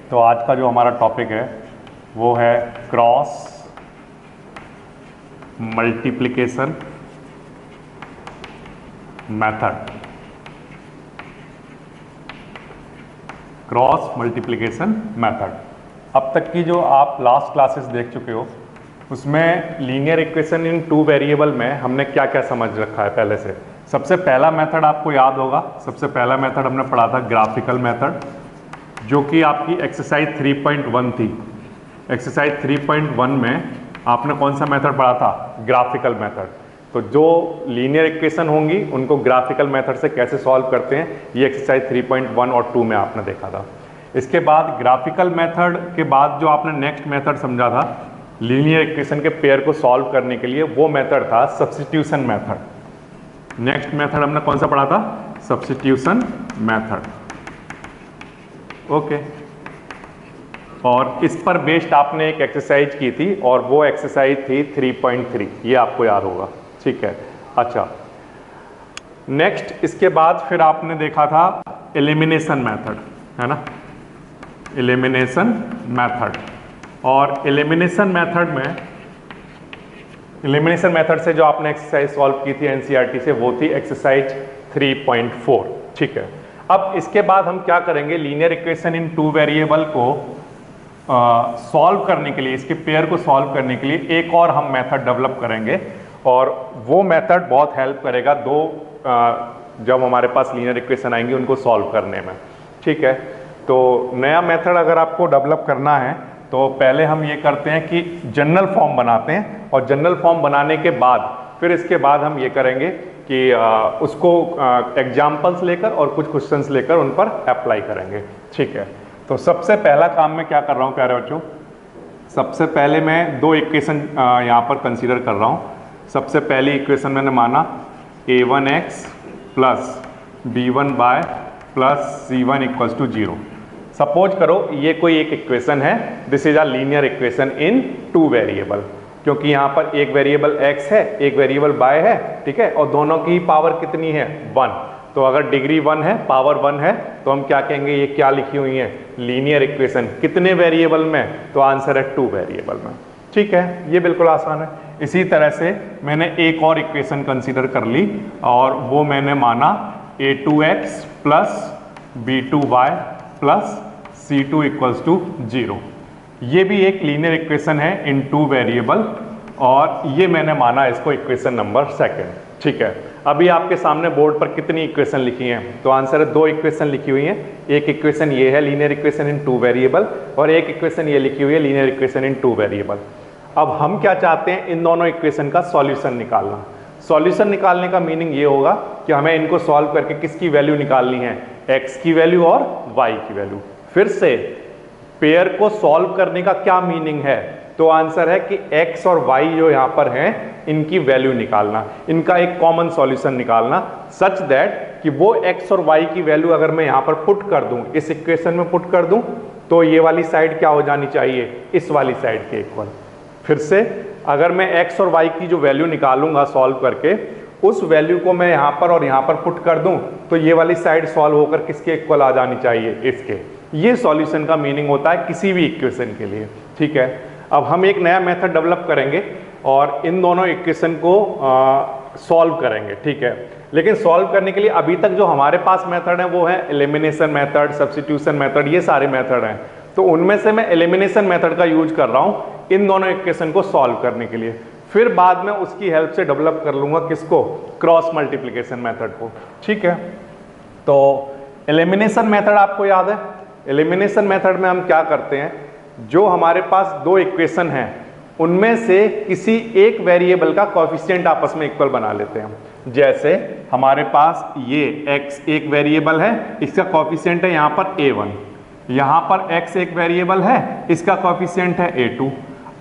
तो आज का जो हमारा टॉपिक है वो है cross multiplication method. Cross multiplication method, अब तक की जो आप लास्ट क्लासेस देख चुके हो उसमें linear equation in two variable में हमने क्या क्या समझ रखा है पहले से। सबसे पहला मेथड आपको याद होगा, सबसे पहला मेथड हमने पढ़ा था ग्राफिकल मेथड, जो कि आपकी एक्सरसाइज 3.1 थी। एक्सरसाइज 3.1 में आपने कौन सा मेथड पढ़ा था? Graphical method. तो जो लीनियर इक्वेशन होंगी उनको ग्राफिकल मेथड से कैसे सॉल्व करते हैं, ये एक्सरसाइज 3.1 और 2 में आपने देखा था। इसके बाद ग्राफिकल मेथड के बाद जो आपने नेक्स्ट मेथड समझा था लीनियर इक्वेशन के पेयर को सॉल्व करने के लिए, वो मेथड था सब्स्टिट्यूशन मेथड। नेक्स्ट मेथड हमने कौन सा पढ़ा था? Substitution method. ओके, और इस पर बेस्ड आपने एक एक्सरसाइज की थी और वो एक्सरसाइज थी 3.3, ये आपको याद होगा, ठीक है। अच्छा, नेक्स्ट इसके बाद फिर आपने देखा था एलिमिनेशन मेथड, है ना, एलिमिनेशन मेथड। और एलिमिनेशन मेथड से जो आपने एक्सरसाइज सॉल्व की थी एनसीईआरटी से, वो थी एक्सरसाइज 3.4, ठीक है। अब इसके बाद हम क्या करेंगे, linear equation in two variable को सॉल्व करने के लिए, इसके पेयर को सॉल्व करने के लिए एक और हम मेथड डेवलप करेंगे, और वो मेथड बहुत हेल्प करेगा जब हमारे पास लीनियर इक्वेशन आएंगी उनको सॉल्व करने में, ठीक है। तो नया मेथड अगर आपको डेवलप करना है तो पहले हम ये करते हैं कि जनरल फॉर्म बनाते हैं, और जनरल फॉर्म बनाने के बाद फिर इसके बाद हम ये करेंगे कि उसको एग्जाम्पल्स लेकर और कुछ क्वेश्चंस लेकर उन पर अप्लाई करेंगे, ठीक है। तो सबसे पहला काम मैं क्या कर रहा हूँ प्यारे बच्चों, सबसे पहले मैं दो इक्वेशन यहाँ पर कंसीडर कर रहा हूँ। सबसे पहली इक्वेशन मैंने माना a1x plus b1y plus c1 equals to 0। Suppose करो ये कोई एक इक्वेशन है, this is a linear equation in two variable, क्योंकि यहाँ पर एक वेरिएबल x है, एक वेरिएबल y है, ठीक है, और दोनों की पावर कितनी है? 1। तो अगर डिग्री 1 है, पावर 1 है, तो हम क्या कहेंगे, ये क्या लिखी हुई है? Linear equation. कितने वेरिएबल में? तो आंसर है 2 वेरिएबल में, ठीक है। ये बिल्कुल आसान है। इसी तरह से मैंने एक और इक्वेशन कंसीडर कर ली और वो मैंने माना a2x plus b2y plus c2 equals to 0। ये भी एक लीनियर इक्वेशन है इन टू वेरिएबल, और ये मैंने माना इसको इक्वेशन नंबर 2, ठीक है। अभी आपके सामने बोर्ड पर कितनी इक्वेशन लिखी हैं? तो आंसर है 2 इक्वेशन लिखी हुई हैं। एक इक्वेशन ये है linear equation in two variable, और एक इक्वेशन ये लिखी हुई है linear equation in two variable. अब हम क्या चाहते हैं, इन दोनों इक्वेशन का सॉल्यूशन निकालना। सॉल्यूशन निकालने का मीनिंग ये होगा कि हमें इनको सॉल्व करके किसकी वैल्यू निकालनी है? x की वैल्यू और y की वैल्यू। फिर से पेयर को सॉल्व करने का क्या मीनिंग है? तो आंसर है कि x और y जो यहाँ पर हैं इनकी वैल्यू निकालना, इनका एक कॉमन सॉल्यूशन निकालना, सच दैट कि वो x और y की वैल्यू अगर मैं यहाँ पर पुट कर दूं, इस इक्वेशन में पुट कर दूं, तो ये वाली साइड क्या हो जानी चाहिए? इस वाली साइड के इक्वल। फिर से अगर मैं x और y की जो वैल्यू निकालूंगा सॉल्व करके, उस वैल्यू को मैं यहाँ पर और यहाँ पर पुट कर दूं, तो ये वाली साइड सॉल्व होकर किसके इक्वल आ जानी चाहिए? इसके। ये सॉल्यूशन का मीनिंग होता है किसी भी इक्वेशन के लिए, ठीक है। अब हम एक नया मेथड डेवलप करेंगे और इन दोनों इक्वेशन को सॉल्व करेंगे, ठीक है। लेकिन सॉल्व करने के लिए अभी तक जो हमारे पास मेथड है वो है एलिमिनेशन मेथड, सब्स्टिट्यूशन मेथड, ये सारे मेथड हैं। तो उनमें से मैं एलिमिनेशन मेथड का यूज कर रहा हूँ इन दोनों इक्वेशन को सॉल्व करने के लिए। फिर बाद में उसकी हेल्प से डेवलप कर लूंगा किसको? क्रॉस मल्टीप्लिकेशन मेथड को, ठीक है। तो एलिमिनेशन मेथड आपको याद है? एलिमिनेशन मेथड में हम क्या करते हैं, जो हमारे पास दो इक्वेशन हैं उनमें से किसी एक वेरिएबल का कोएफिशिएंट आपस में इक्वल बना लेते हैं। जैसे हमारे पास ये x एक वेरिएबल है, इसका कोएफिशिएंट है यहाँ पर a1, यहाँ पर x एक वेरिएबल है, इसका कोएफिशिएंट है a2।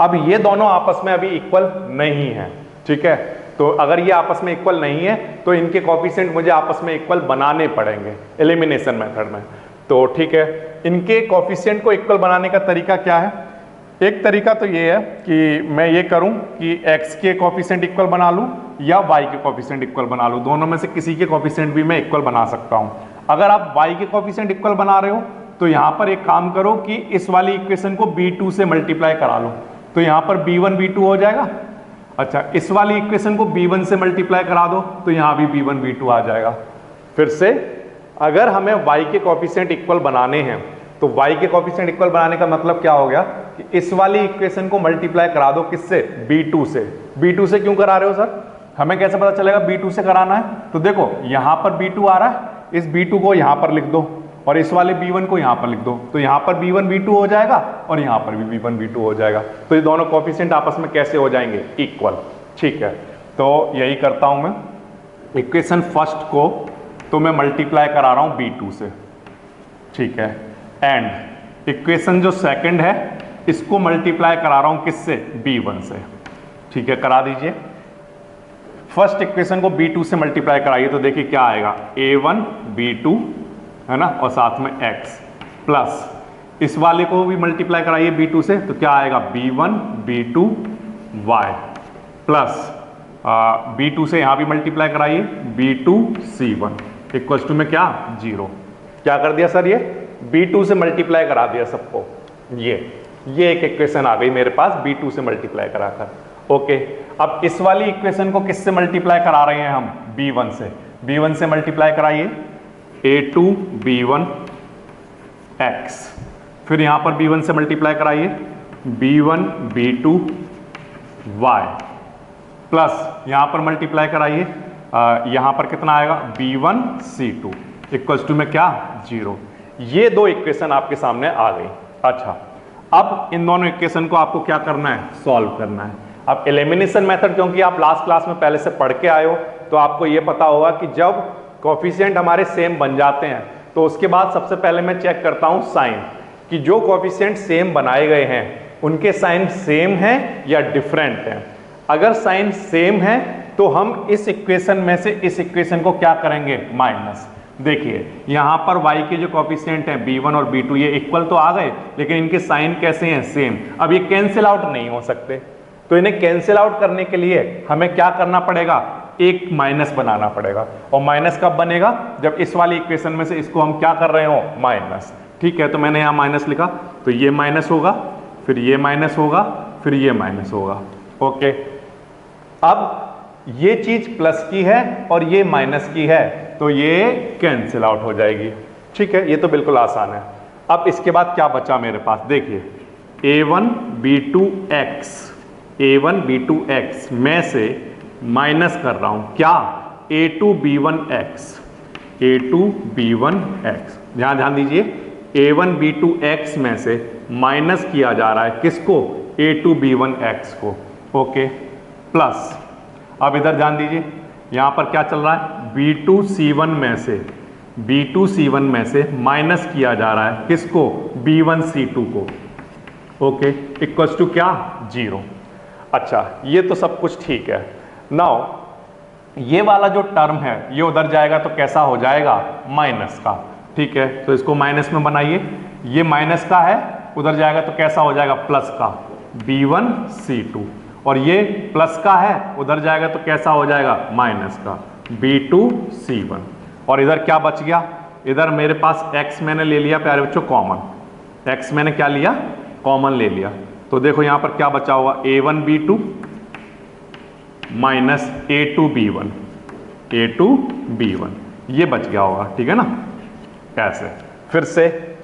अब ये दोनों आपस में अभी इक्वल नहीं है, ठीक है। तो अगर ये आपस में इक्वल नहीं है तो इनके कोएफिशिएंट मुझे आपस में इक्वल बनाने पड़ेंगे एलिमिनेशन मेथड में। तो ठीक है, इनके कोएफिशिएंट को इक्वल बनाने का तरीका क्या है? एक तरीका तो ये है कि मैं ये करूं कि x के कोएफिशिएंट इक्वल बना लूं या y के कोएफिशिएंट इक्वल बना लूं, दोनों में से किसी के कोएफिशिएंट भी मैं इक्वल बना सकता हूं। अगर आप y के कोएफिशिएंट इक्वल बना रहे हो तो यहां पर एक काम करो कि इस वाली इक्वेशन को B2 से मल्टीप्लाई करा लो, तो यहां पर B1 B2 हो जाएगा। अच्छा, इस वाली इक्वेशन को B1 से मल्टीप्लाई करा दो तो यहां भी B1 B2 आ जाएगा। फिर से अगर हमें y के कोएफिशिएंट इक्वल बनाने हैं तो y के कोएफिशिएंट इक्वल बनाने का मतलब क्या हो गया कि इस वाली इक्वेशन को मल्टीप्लाई करा दो किससे, B2 से। B2 से क्यों करा रहे हो सर, हमें कैसे पता चलेगा B2 से कराना है? तो देखो यहां पर B2 आ रहा है, इस B2 को यहां पर लिख दो और इस वाले B1 को यहां पर लिख दो, तो यहां पर B1 B2 हो जाएगा और यहां पर भी B1 B2 हो जाएगा। तो ये दोनों कोएफिशिएंट आपस में कैसे हो जाएंगे, इक्वल। ठीक है, तो यही करता हूं मैं। इक्वेशन फर्स्ट को तो मैं मल्टीप्लाई करा रहा हूं B2 से, ठीक है, एंड इक्वेशन जो सेकंड है इसको मल्टीप्लाई करा रहा हूं किससे, B1 से। ठीक है, करा दीजिए। फर्स्ट इक्वेशन को B2 से मल्टीप्लाई कराइए तो देखिए क्या आएगा, A1 B2 है ना, और साथ में x प्लस इस वाले को भी मल्टीप्लाई कराइए B2 से तो क्या आएगा, B1 B2 y plus B2 से यहां भी मल्टीप्लाई कराइए B2 C1 इक्वल्स टू में क्या, 0। क्या कर दिया सर, ये B2 से मल्टीप्लाई करा दिया सबको। ये एक इक्वेशन आ गई मेरे पास B2 से मल्टीप्लाई कराकर। ओके, अब इस वाली इक्वेशन को किससे मल्टीप्लाई करा रहे हैं हम, B1 से। B1 से मल्टीप्लाई कराइए A2 B1 x, फिर यहां पर B1 से मल्टीप्लाई कराइए B1 B2 y प्लस यहां पर मल्टीप्लाई कराइए यहां पर कितना आएगा, B1 C2 इक्वल्स टू में क्या, 0। ये दो इक्वेशन आपके सामने आ गई। अच्छा, अब इन दोनों इक्वेशन को आपको क्या करना है, सॉल्व करना है। अब एलिमिनेशन मेथड, क्योंकि आप लास्ट क्लास में पहले से पढ़ के आए हो तो आपको ये पता होगा कि जब कोएफिशिएंट हमारे सेम बन जाते हैं तो उसके बाद सबसे पहले मैं चेक करता हूं साइन, कि जो कोएफिशिएंट सेम बनाए गए हैं उनके साइन सेम हैं या डिफरेंट हैं। अगर साइन सेम है तो हम इस इक्वेशन में से इस इक्वेशन को क्या करेंगे, माइनस। देखिए यहां पर y के जो कोएफिशिएंट हैं B1 और B2 ये इक्वल तो आ गए, लेकिन इनके साइन कैसे हैं, सेम। अब ये कैंसिल आउट नहीं हो सकते, तो इन्हें कैंसिल आउट करने के लिए हमें क्या करना पड़ेगा, एक माइनस बनाना पड़ेगा। और माइनस कब बनेगा, जब इस वाली इक्वेशन में से इसको हम क्या कर रहे हो, माइनस। ठीक है, तो मैंने यहां माइनस लिखा, तो ये माइनस होगा, फिर ये माइनस होगा, फिर ये माइनस होगा। ओके, अब ये चीज प्लस की है और ये माइनस की है तो ये कैंसिल आउट हो जाएगी। ठीक है, ये तो बिल्कुल आसान है। अब इसके बाद क्या बचा मेरे पास, देखिए A1 B2 x, A1 B2 x में से माइनस कर रहा हूं क्या, A2 B1 x, A2 B1 x। ध्यान दीजिए, A1 B2 x में से माइनस किया जा रहा है किसको, A2 B1 x को। ओके, प्लस अब इधर ध्यान दीजिए, यहां पर क्या चल रहा है, B2 C1 में से, B2 C1 में से माइनस किया जा रहा है किसको, B1 C2 को। ओके, इक्वल्स टू क्या, 0। अच्छा, ये तो सब कुछ ठीक है। नाउ ये वाला जो टर्म है ये उधर जाएगा तो कैसा हो जाएगा, माइनस का। ठीक है, तो इसको माइनस में बनाइए, ये माइनस का है, उधर जाएगा तो कैसा हो जाएगा, प्लस का, B1 C2। और ये प्लस का है, उधर जाएगा तो कैसा हो जाएगा, माइनस का, B2 C1। और इधर क्या बच गया, इधर मेरे पास x मैंने ले लिया प्यारे बच्चों कॉमन, x मैंने क्या लिया, कॉमन ले लिया। तो देखो यहां पर क्या बचा हुआ, A1 B2 minus A2 B1, A2 B1 ये बच गया होगा। ठीक है ना, कैसे, फिर से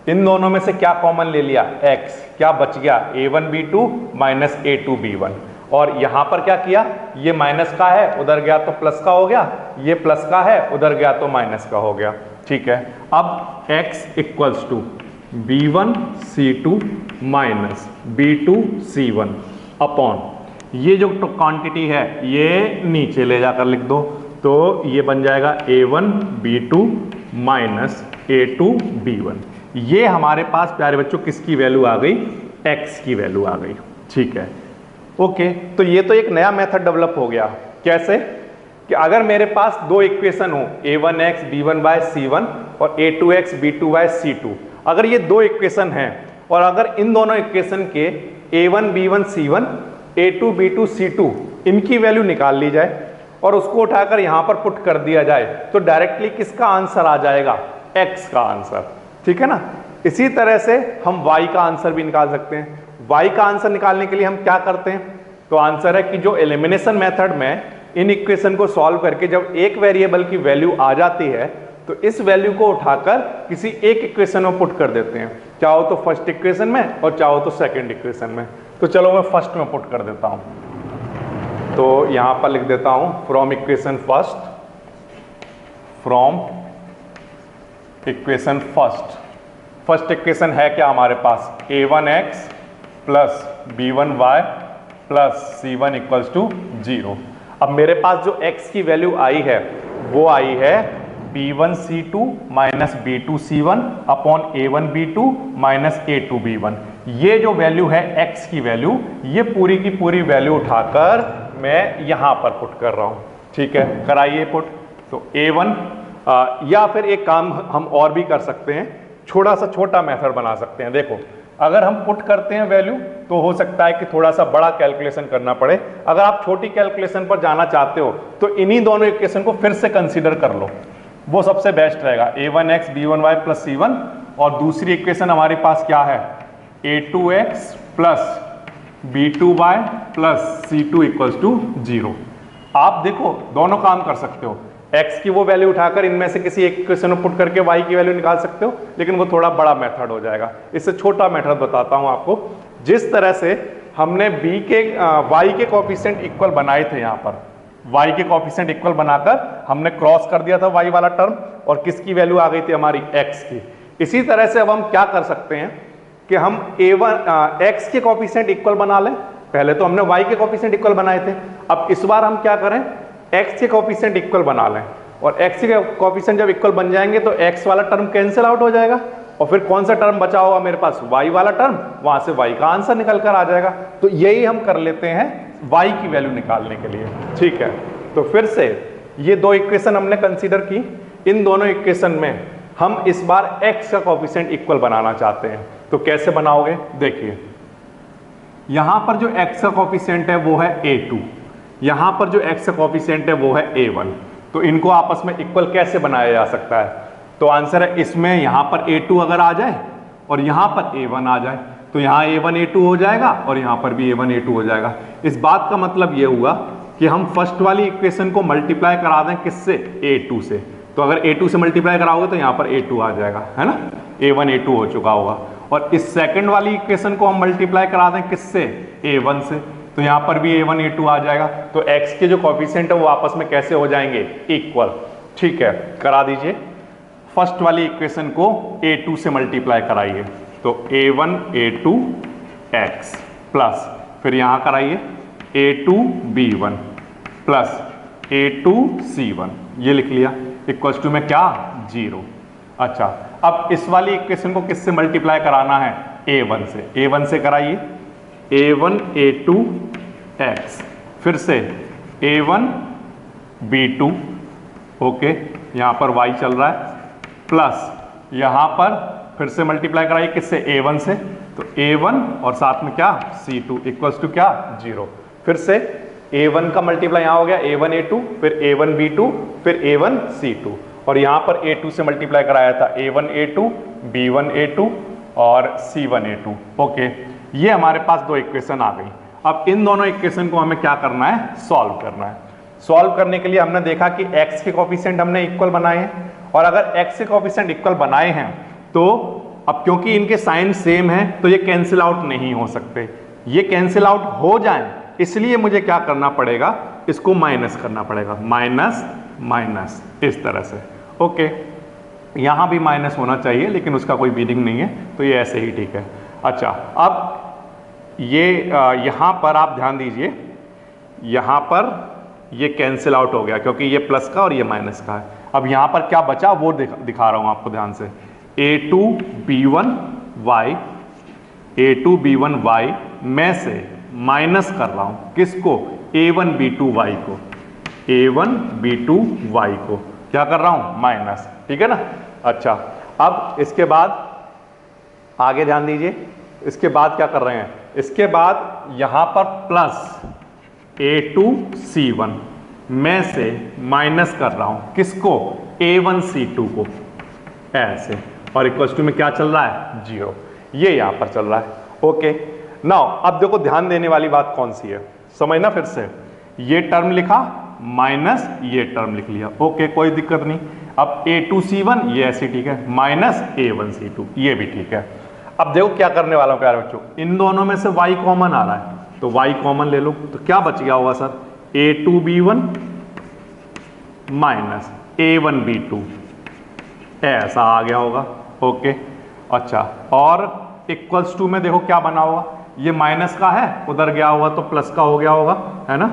इन दोनों में से क्या कॉमन ले लिया, x, क्या बच गया, A1 B2 minus A2 B1। और यहां पर क्या किया, ये माइनस का है, उधर गया तो प्लस का हो गया, ये प्लस का है, उधर गया तो माइनस का हो गया। ठीक है, अब x equals to B1 C2 minus B2 C1 upon ये जो क्वांटिटी है ये नीचे ले जाकर लिख दो, तो ये बन जाएगा A1 B2 minus A2 B1। ये हमारे पास प्यारे बच्चों किसकी वैल्यू आ गई, x की वैल्यू आ गई। ठीक है, ओके, तो ये तो एक नया मेथड डेवलप हो गया। कैसे, कि अगर मेरे पास दो इक्वेशन हो A1x B1y C1 और A2x B2y C2, अगर ये दो इक्वेशन हैं और अगर इन दोनों इक्वेशन के A1 B1 C1 A2 B2 C2 इनकी वैल्यू निकाल ली जाए और उसको उठाकर यहां पर पुट कर दिया जाए तो डायरेक्टली किसका आंसर आ जाएगा, x का आंसर। ठीक है ना। इसी तरह से हम y का आंसर भी निकाल सकते हैं। y का आंसर निकालने के लिए हम क्या करते हैं, तो आंसर है कि जो एलिमिनेशन मेथड में इन इक्वेशन को सॉल्व करके जब एक वेरिएबल की वैल्यू आ जाती है तो इस वैल्यू को उठाकर किसी एक इक्वेशन में पुट कर देते हैं, चाहो तो फर्स्ट इक्वेशन में और चाहो तो सेकंड इक्वेशन में। तो चलो मैं फर्स्ट में पुट कर देता हूं, तो यहां पर लिख देता हूं from equation first, from equation first. First equation है क्या हमारे पास, a1x plus b1y plus c1 equals to 0। अब मेरे पास जो x की वैल्यू आई है वो आई है b1c2 minus b2c1 upon a1b2 minus a2b1। ये जो वैल्यू है x की वैल्यू, ये पूरी की पूरी वैल्यू उठाकर मैं यहां पर पुट कर रहा हूं। ठीक है, कराइए पुट। तो a1 या फिर एक काम हम और भी कर सकते हैं, थोड़ा सा छोटा मेथड बना सकते हैं। देखो, अगर हम पुट करते हैं वैल्यू तो हो सकता है कि थोड़ा सा बड़ा कैलकुलेशन करना पड़े। अगर आप छोटी कैलकुलेशन पर जाना चाहते हो तो इन्हीं दोनों इक्वेशन को फिर से कंसीडर कर लो, वो सबसे बेस्ट रहेगा। a1x b1y प्लस c1 और दूसरी इक्वेशन हमारे पास क्या है, a2x plus b2y plus c2 equals to 0। आप देखो दोनों काम कर सकते हो, x की वो वैल्यू उठाकर इनमें से किसी एक इक्वेशन में पुट करके y की वैल्यू निकाल सकते हो, लेकिन वो थोड़ा बड़ा मेथड हो जाएगा। इससे छोटा मेथड बताता हूं आपको। जिस तरह से हमने y के कोएफिशिएंट इक्वल बनाए थे, यहाँ पर y के कोएफिशिएंट इक्वल बनाकर हमने क्रॉस कर दिया था y वाला टर्म और किसकी वैल्यू आ गई थी हमारी, x की। इसी तरह से अब हम क्या कर सकते हैं कि हम x के कोएफिशिएंट इक्वल बना लें। पहले तो हमने y के कोएफिशिएंट इक्वल बनाए थे, अब इस बार हम क्या करें, x के कोएफिशिएंट इक्वल बना लें। और x के कोएफिशिएंट जब इक्वल बन जाएंगे तो x वाला टर्म कैंसिल आउट हो जाएगा और फिर कौन सा टर्म बचा होगा मेरे पास, y वाला टर्म, वहां से y का आंसर निकल कर आ जाएगा। तो यही हम कर लेते हैं y की वैल्यू निकालने के लिए। ठीक है, तो फिर से ये दो इक्वेशन हमने कंसीडर की, इन दोनों इक्वेशन में हम इस बार x का कोएफिशिएंट इक्वल बनाना चाहते हैं। तो कैसे बनाओगे, देखिए यहां पर जो x का कोएफिशिएंट है वो है a2, यहां पर जो x का कोएफिशिएंट है वो है a1। तो इनको आपस में इक्वल कैसे बनाया जा सकता है, तो आंसर है इसमें यहां पर a2 अगर आ जाए और यहां पर a1 आ जाए तो यहां a1 a2 हो जाएगा और यहां पर भी a1 a2 हो जाएगा। इस बात का मतलब ये हुआ कि हम फर्स्ट वाली इक्वेशन को मल्टीप्लाई करा दें किससे, a2 से। तो अगर a2 से मल्टीप्लाई कराओगे तो यहां पर a2 आ जाएगा, है ना, a1 a2 हो चुका होगा। और इस सेकंड वाली इक्वेशन को हम मल्टीप्लाई करा दें किससे, a1 से, तो यहां पर भी a1 a2 आ जाएगा। तो x के जो कोएफिशिएंट है वो आपस में कैसे हो जाएंगे, इक्वल। ठीक है, करा दीजिए। फर्स्ट वाली इक्वेशन को a2 से मल्टीप्लाई कराइए, तो a1 a2 x प्लस फिर यहां कराइए a2 b1 plus a2 c1, ये लिख लिया, इक्वल्स टू में क्या, 0। अच्छा, अब इस वाली इक्वेशन को किससे मल्टीप्लाई कराना है, a1 से। a1 से कराइए a1 a2 x, फिर से a1 b2, ओके, यहां पर y चल रहा है, प्लस यहां पर फिर से मल्टीप्लाई कराइए किससे, a1 से, तो a1 और साथ में क्या, c2 इक्वल्स टू क्या, 0। फिर से a1 का मल्टीप्लाई यहां हो गया a1 a2, फिर a1 b2, फिर a1 c2, और यहां पर a2 से मल्टीप्लाई कराया था a1 a2 b1 a2 और c1 a2। ओके, ये हमारे पास दो इक्वेशन आ गई। अब इन दोनों इक्वेशन को हमें क्या करना है, सॉल्व करना है। सॉल्व करने के लिए हमने देखा कि x के कोएफिशिएंट हमने इक्वल बनाए हैं, और अगर x के कोएफिशिएंट इक्वल बनाए हैं तो अब क्योंकि इनके साइन सेम है तो ये कैंसिल आउट नहीं हो सकते। ये कैंसिल आउट हो जाएं इसलिए मुझे क्या करना पड़ेगा, इसको माइनस करना पड़ेगा, माइनस माइनस, इस तरह से। ओके, यहां भी माइनस होना चाहिए लेकिन उसका कोई मीनिंग नहीं है, तो ये ऐसे ही ठीक है। अच्छा, अब ये यहां पर आप ध्यान दीजिए, यहां पर ये कैंसिल आउट हो गया क्योंकि ये प्लस का और ये माइनस का है। अब यहां पर क्या बचा वो दिखा रहा हूं आपको ध्यान से, a2 b1y, a2 b1y में से माइनस कर रहा हूं किसको, a1 b2y को, a1 b2y को क्या कर रहा हूं, माइनस। ठीक है ना। अच्छा, अब इसके बाद आगे ध्यान दीजिए, इसके बाद क्या कर रहे हैं, इसके बाद यहां पर प्लस a2 c1 में से माइनस कर रहा हूं किसको, a1 c2 को, ऐसे। और इक्वल्स टू में क्या चल रहा है 0, ये यहां पर चल रहा है। ओके नाउ अब देखो ध्यान देने वाली बात कौन सी है, समझना फिर से, ये टर्म लिखा माइनस ये टर्म लिख लिया, ओके कोई दिक्कत नहीं। अब A2C1 ये ऐसे ठीक है, माइनस A1C2 ये भी ठीक है। अब देखो क्या करने वाला हूं प्यारे बच्चों, इन दोनों में से y कॉमन आ रहा है तो y कॉमन ले लो, तो क्या बच गया होगा सर, A2B1 माइनस A1B2 ऐसा आ गया होगा। ओके अच्छा, और इक्वल्स टू में देखो क्या बना होगा, ये माइनस का है उधर गया होगा तो प्लस का हो गया होगा, है ना।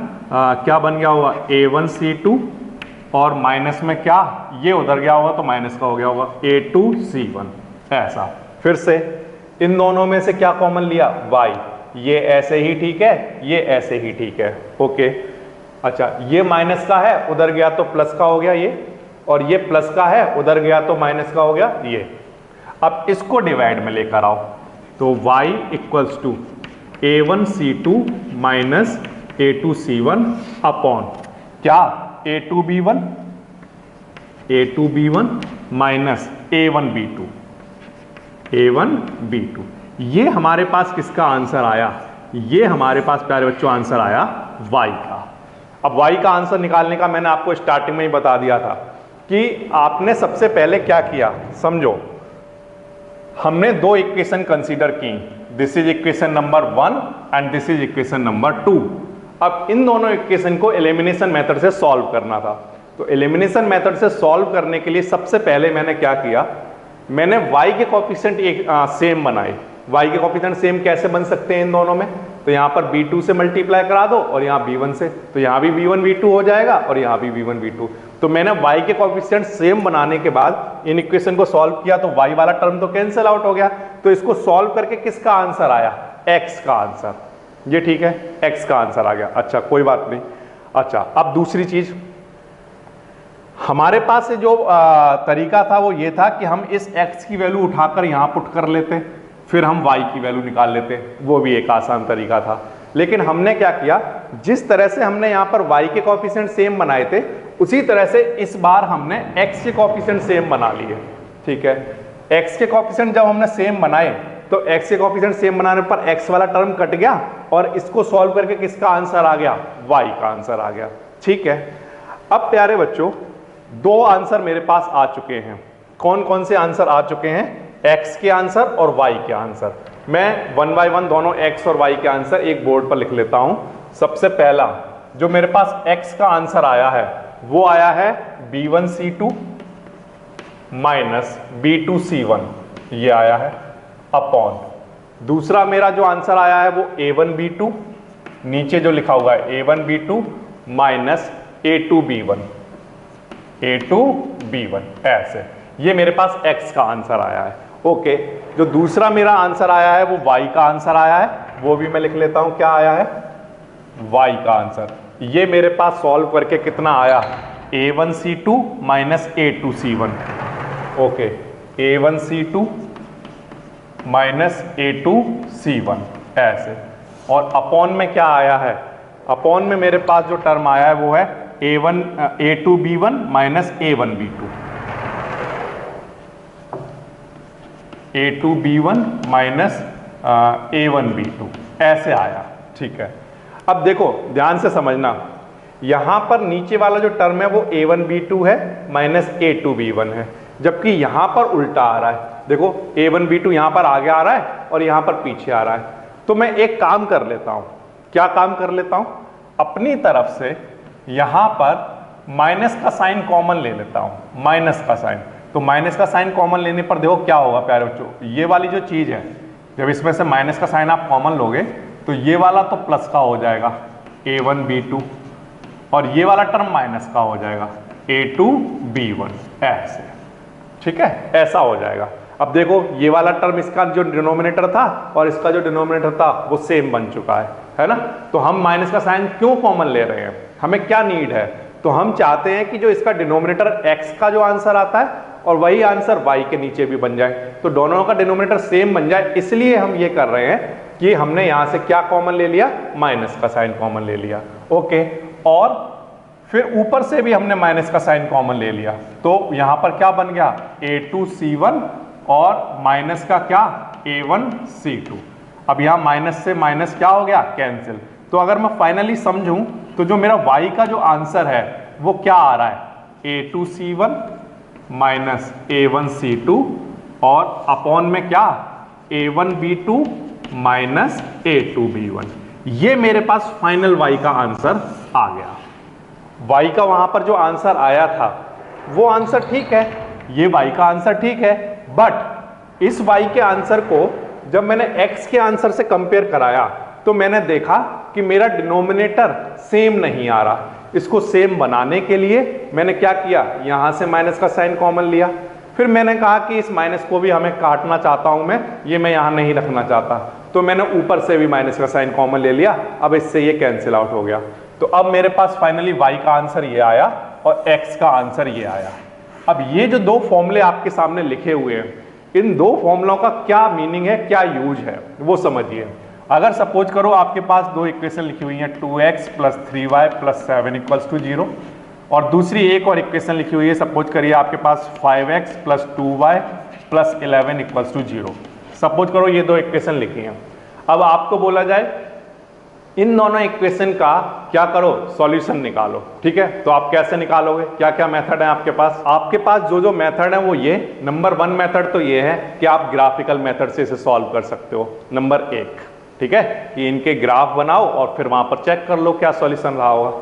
क्या बन गया होगा A1C2 और माइनस में क्या, ये उधर गया होगा तो माइनस का हो गया होगा A2C1 ऐसा। फिर से इन दोनों में से क्या कॉमन लिया y, ये ऐसे ही ठीक है, ये ऐसे ही ठीक है। ओके अच्छा, ये माइनस का है उधर गया तो प्लस का हो गया ये, और ये प्लस का है उधर गया तो माइनस का हो गया ये। अब इसको डिवाइड में लेकर आओ तो y equals to A1C2 minus A2C1 upon क्या A2B1 माइनस A1B2 ये हमारे पास किसका आंसर आया, ये हमारे पास प्यारे बच्चों आंसर आया y का। अब y का आंसर निकालने का मैंने आपको स्टार्टिंग में ही बता दिया था कि आपने सबसे पहले क्या किया, समझो हमने दो इक्वेशन कंसीडर की, this is equation number 1 and this is equation number 2। अब इन दोनों इक्वेशन को एलिमिनेशन मेथड से सॉल्व करना था, तो एलिमिनेशन मेथड से सॉल्व करने के लिए सबसे पहले मैंने क्या किया, मैंने y के कोएफिशिएंट सेम बनाए। y के कोएफिशिएंट सेम कैसे बन सकते हैं इन दोनों में, तो यहाँ पर b2 से मल्टीप्लाई करा दो और यहाँ b1 से, तो यहाँ भी b1 b2 हो जाएगा और यहाँ भी b1 b2। तो मैंने y के कोएफिशिएंट सेम बनाने के बाद इन इक्वेशन को सॉल्व किया तो y वाला टर्म तो कैंसिल आउट हो गया, तो इसको सॉल्व करके किसका आंसर आया, x का आंसर, ये ठीक है x का आंसर आ गया। अच्छा कोई बात नहीं। अच्छा अब दूसरी चीज, हमारे पास से जो तरीका था वो ये था कि हम इस x की वैल्यू उठाकर यहाँ पुट कर लेते, फिर हम y की वैल्यू निकाल लेते, वो भी एक आसान तरीका था। लेकिन हमने क्या किया, जिस तरह से हमने यहाँ पर y के कोएफिशिएंट सेम बनाए थे उसी तरह से इस बार हमने x के कोएफिशिएंट सेम बना लिए। ठीक है, x के कोएफिशिएंट जब हमने सेम बनाए तो x के कोएफिशिएंट सेम बनाने पर x वाला टर्म कट गया और इसको सॉल्व करके किसका आंसर आ गया, y का आंसर आ गया। ठीक है, अब प्यारे बच्चों दो आंसर मेरे पास आ चुके हैं। कौन कौन से आंसर आ चुके हैं, x के आंसर और y के आंसर। मैं वन बाय वन दोनों x और y के आंसर एक बोर्ड पर लिख लेता हूं। सबसे पहला जो मेरे पास x का आंसर आया है वो आया है B1C2 माइनस B2C1, ये आया है अपॉन, दूसरा मेरा जो आंसर आया है वो A1B2, नीचे जो लिखा हुआ है A1B2 माइनस A2B1 ऐसे, ये मेरे पास x का आंसर आया है। ओके, जो दूसरा मेरा आंसर आया है वो y का आंसर आया है, वो भी मैं लिख लेता हूं, क्या आया है y का आंसर। ये मेरे पास सॉल्व करके कितना आया, A1C2 minus A2C1। Okay, A1C2 minus A2C1 ऐसे, और अपॉन में क्या आया है, अपॉन में मेरे पास जो टर्म आया है वो है A2B1 minus A1B2, A2B1 minus A1B2 ऐसे आया। ठीक है, अब देखो ध्यान से समझना, यहां पर नीचे वाला जो टर्म है वो A1B2 है माइनस A2B1 है, जबकि यहां पर उल्टा आ रहा है। देखो A1B2 यहां पर आगे आ रहा है और यहां पर पीछे आ रहा है। तो मैं एक काम कर लेता हूं, क्या काम कर लेता हूं, अपनी तरफ से यहां पर माइनस का साइन कॉमन ले लेता हूं, माइनस का साइन। तो माइनस का साइन कॉमन लेने पर देखो क्या होगा प्यारे बच्चों, ये वाली जो चीज है जब इसमें से माइनस का साइन आप कॉमन लोगे तो ये वाला तो प्लस का हो जाएगा A1B2 और ये वाला टर्म माइनस का हो जाएगा A2B1 ऐसे। ठीक है, ऐसा हो जाएगा। अब देखो ये वाला टर्म इसका जो डिनोमिनेटर था और इसका जो डिनोमिनेटर था वो सेम बन चुका है ना। तो हम माइनस का साइन क्यों कॉमन ले रहे हैं, हमें क्या नीड है, तो हम चाहते हैं कि जो इसका डिनोमिनेटर x का जो आंसर आता है और वही आंसर y के नीचे भी बन जाए, तो दोनों का डिनोमिनेटर सेम बन जाए। इसलिए हम ये कर रहे हैं कि हमने यहां से क्या कॉमन ले लिया, माइनस का साइन कॉमन ले लिया। ओके, और फिर ऊपर से भी हमने माइनस का साइन कॉमन ले लिया, तो यहां पर क्या बन गया, A2C1 और माइनस का क्या A1 C2। अब यहाँ माइनस से माइनस क्या हो गया, कैंसिल। तो अगर मैं फाइनली समझूं तो जो मेरा y का जो आंसर है वो क्या आ रहा है, A2 C1 minus A1 C2 और अपॉन में क्या A1 B2 minus A2 B1। ये मेरे पास फाइनल y का आंसर आ गया। y का वहां पर जो आंसर आया था वो आंसर ठीक है, ये y का आंसर ठीक है, बट इस y के आंसर को जब मैंने x के आंसर से कंपेयर कराया तो मैंने देखा कि मेरा डिनोमिनेटर सेम नहीं आ रहा। इसको सेम बनाने के लिए मैंने क्या किया, यहां से माइनस का साइन कॉमन लिया, फिर मैंने कहा कि इस माइनस को भी हमें काटना चाहता हूं ये मैं यहां नहीं रखना चाहता, तो मैंने ऊपर से भी माइनस का साइन कॉमन ले लिया। अब इससे ये कैंसिल आउट हो गया। तो अब मेरे पास फाइनली y का आंसर ये आया और x का आंसर ये आया। अब ये जो दो फॉर्मूले आपके सामने लिखे हुए हैं, इन दो फॉर्मूलों का क्या मीनिंग है, क्या यूज है वो समझिए। अगर सपोज करो आपके पास दो इक्वेशन लिखी हुई है 2x plus 3y plus 7 equals to 0 और दूसरी एक और इक्वेशन लिखी हुई है, सपोज करिए आपके पास 5x plus 2y plus 11 equals to 0। Suppose करो ये दो इक्वेशन लिखी हैं। अब आपको बोला जाए इन दोनों इक्वेशन का क्या करो, सॉल्यूशन निकालो। ठीक है, तो आप कैसे निकालोगे, क्या क्या मेथड है आपके पास? आपके पास जो मेथड है वो ये, नंबर 1 मेथड तो ये है कि आप ग्राफिकल मेथड से इसे सॉल्व कर सकते हो, नंबर 1। ठीक है, कि इनके ग्राफ बनाओ और फिर वहां पर चेक कर लो क्या सॉल्यूशन रहा होगा।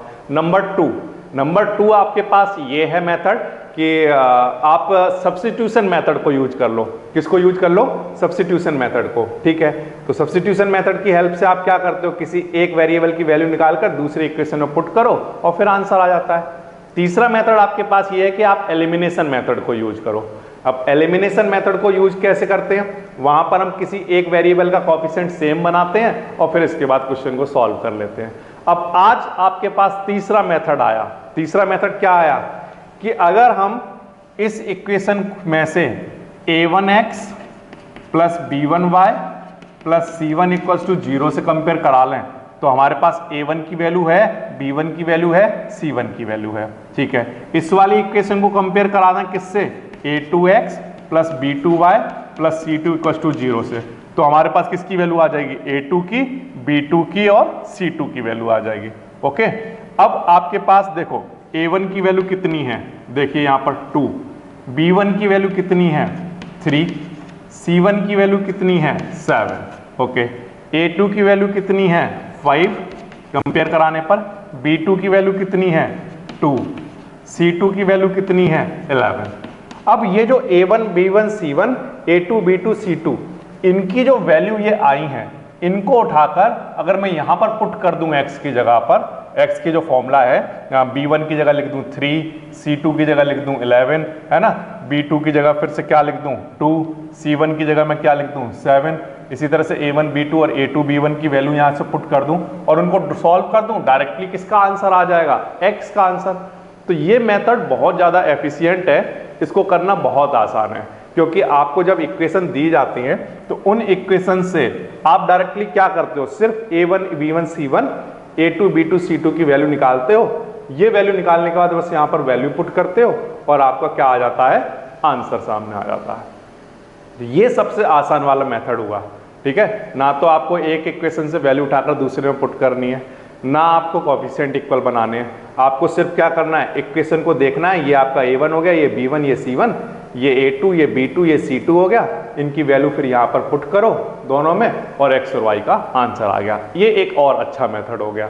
नंबर 2 आपके पास ये है मेथड कि आप सब्स्टिट्यूशन मेथड को यूज कर लो। किसको यूज कर लो? सब्स्टिट्यूशन मेथड को। ठीक है, तो सब्स्टिट्यूशन मेथड की हेल्प से आप क्या करते हो, किसी एक वेरिएबल की वैल्यू निकालकर दूसरे इक्वेशन में पुट करो और फिर आंसर आ जाता है। तीसरा मेथड आपके पास ये है कि आप एलिमिनेशन मेथड को यूज करो। अब एलिमिनेशन मेथड को यूज कैसे करते हैं, वहां पर हम किसी एक वेरिएबल का कोएफिशिएंट सेम बनाते हैं और फिर इसके बाद क्वेश्चन को सॉल्व कर लेते हैं। अब आज आपके पास तीसरा मेथड आया। तीसरा मेथड क्या आया कि अगर हम इस इक्वेशन में से a1x plus b1y plus c1 equals to 0 से कंपेयर करा लें तो हमारे पास a1 की वैल्यू है, b1 की वैल्यू है, c1 की वैल्यू है। ठीक है, इस वाली इक्वेशन को कंपेयर करा दें किससे, a2x plus b2y plus c2 equals to 0 से, तो हमारे पास किसकी वैल्यू आ जाएगी, a2 की, b2 की और c2 की वैल्यू आ जाएगी। ओके, अब आपके पास देखो a1 की वैल्यू कितनी है, देखिए यहां पर 2, b1 की वैल्यू कितनी है 3, c1 की वैल्यू कितनी है 7। ओके, a2 की वैल्यू कितनी है 5 कंपेयर कराने पर, b2 की वैल्यू कितनी है 2, c2 की वैल्यू कितनी है 11। अब ये जो a1 b1 c1 a2 b2 c2 इनकी जो वैल्यू ये आई हैं, इनको उठाकर अगर मैं यहां पर पुट कर दूं x की जगह पर, x की जो फॉर्मूला है b1 की जगह लिख दूं 3, c2 की जगह लिख दूं 11, है ना, b2 की जगह फिर से क्या लिख दूं 2, c1 की जगह मैं क्या लिख दूं 7, इसी तरह से a1 b2 और a2 b1 की वैल्यू यहां से पुट कर दूं और उनको सॉल्व कर दूं, डायरेक्टली किसका आंसर आ जाएगा, x का आंसर। तो ये मेथड बहुत ज़्यादा एफिशिएंट है, इसको करना बहुत आसान है, क्योंकि आपको जब इक्वेशन दी जाती हैं तो उन इक्वेशन से आप डायरेक्टली क्या करते हो, सिर्फ a1 b1 c1 a2 b2 c2 की वैल्यू निकालते हो। ये वैल्यू निकालने के बाद बस यहाँ पर वैल्यू पुट करते हो और आपका क्या आ जाता है, आंसर सामने आ जाता है। तो ये सबसे आसान वाला मेथड हुआ। ठीक है, ना तो आपको एक इक्वेशन से वैल्यू उठाकर दूसरे में पुट करनी है, ना आपको कोएफिशिएंट इक्वल बनाने हैं, आपको सिर्फ क्या करना है, इक्वेशन को देखना है, ये आपका a1 हो गया, ये b1 ये c1, ये a2 ये b2 ये c2 हो गया, इनकी वैल्यू फिर यहाँ पर पुट करो दोनों में और x और y का आंसर आ गया। ये एक और अच्छा मेथड हो गया।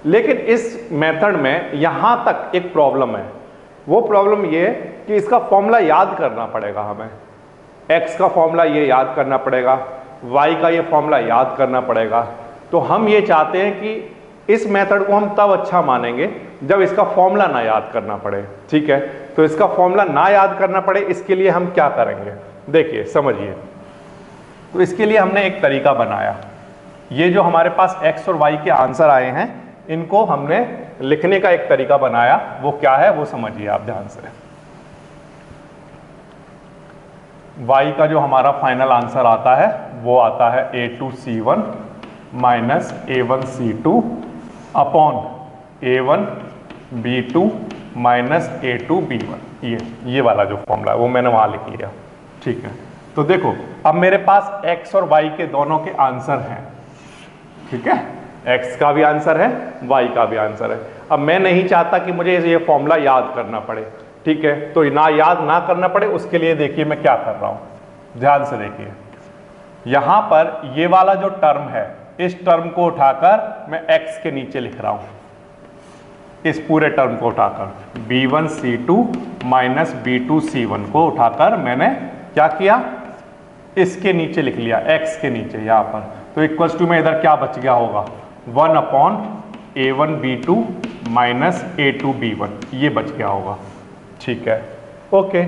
लेकिन इस मेथड में यहाँ तक एक प्रॉब्लम है, वो प्रॉब्लम ये कि इसका फॉर्मूला याद करना पड़ेगा हमें, x का फॉर्मूला ये याद करना पड़ेगा, y का ये फॉर्मूला याद करना पड़ेगा। तो हम ये चाहते हैं कि इस मेथड को हम तब अच्छा मानेंगे जब इसका फॉर्मूला ना याद करना पड़े। ठीक है, तो इसका फॉर्मूला ना याद करना पड़े, इसके लिए हम क्या करेंगे, देखिए समझिए। तो इसके लिए हमने एक तरीका बनाया, ये जो हमारे पास x और y के आंसर आए हैं इनको हमने लिखने का एक तरीका बनाया। वो क्या है वो समझिए आप ध्यान से। y का जो हमारा फाइनल आंसर आता है वो आता है a2 c1 minus a1 c2 upon a1 b2 minus a2 b1। ये वाला जो फॉर्मूला है वो मैंने वहां लिख लिया। ठीक है, तो देखो अब मेरे पास x और y के दोनों के आंसर हैं, ठीक है, x का भी आंसर है, y का भी आंसर है। अब मैं नहीं चाहता कि मुझे ये फॉर्मूला याद करना पड़े, ठीक है, तो ना याद ना करना पड़े उसके लिए देखिए मैं क्या कर रहा हूं, ध्यान से देखिए। यहां पर ये वाला जो टर्म है, इस टर्म को उठाकर मैं x के नीचे लिख रहा हूं, इस पूरे टर्म को उठाकर b1c2 माइनस b2c1 को उठाकर मैंने क्या किया, इसके नीचे लिख लिया, x के नीचे यहां पर। तो इक्वल्स टू में इधर क्या बच गया होगा, 1/a1b2 माइनस a2b1, ये बच गया होगा, ठीक है, ओके,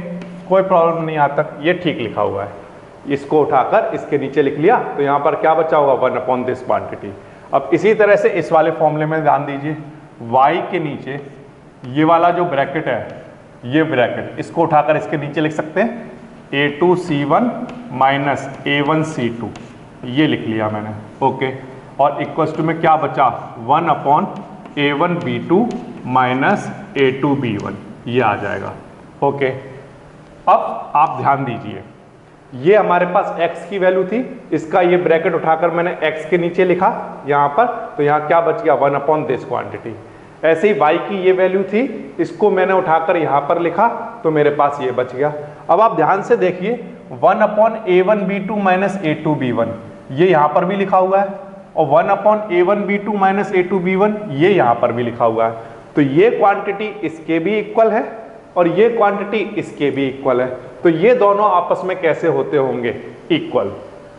कोई प्रॉब्लम नहीं यहाँ तक, ये ठीक लिखा हुआ है। इसको उठाकर इसके नीचे लिख लिया तो यहाँ पर क्या बचा होगा, 1/this क्वांटिटी। अब इसी तरह से इस वाले फॉर्मूले में ध्यान दीजिए, y के नीचे ये वाला जो ब्रैकेट है, ये ब्रैकेट, इसको उठाकर इसके नीचे लिख सकते हैं a2c1 माइनस a1c2, ये लिख लिया मैंने, ओके, और इक्वल्स टू में क्या बचा, 1/a1b2 माइनस a2b1, ये आ जाएगा, ओके। अब आप ध्यान दीजिए, ये हमारे पास x की वैल्यू थी, इसका ये ब्रैकेट उठाकर मैंने x के नीचे लिखा यहाँ पर, तो यहाँ क्या बच गया, 1/this क्वांटिटी। ऐसे ही y की ये वैल्यू थी, इसको मैंने उठाकर यहाँ पर लिखा तो मेरे पास ये बच गया। अब आप ध्यान से देखिए, 1/a1b2 माइनस a2b1, ये यहाँ पर भी लिखा हुआ है, और 1/a1b2 माइनस a2b1 ये यहाँ पर भी लिखा हुआ है। तो ये क्वांटिटी इसके भी इक्वल है और ये क्वांटिटी इसके भी इक्वल है, तो ये दोनों आपस में कैसे होते होंगे, इक्वल।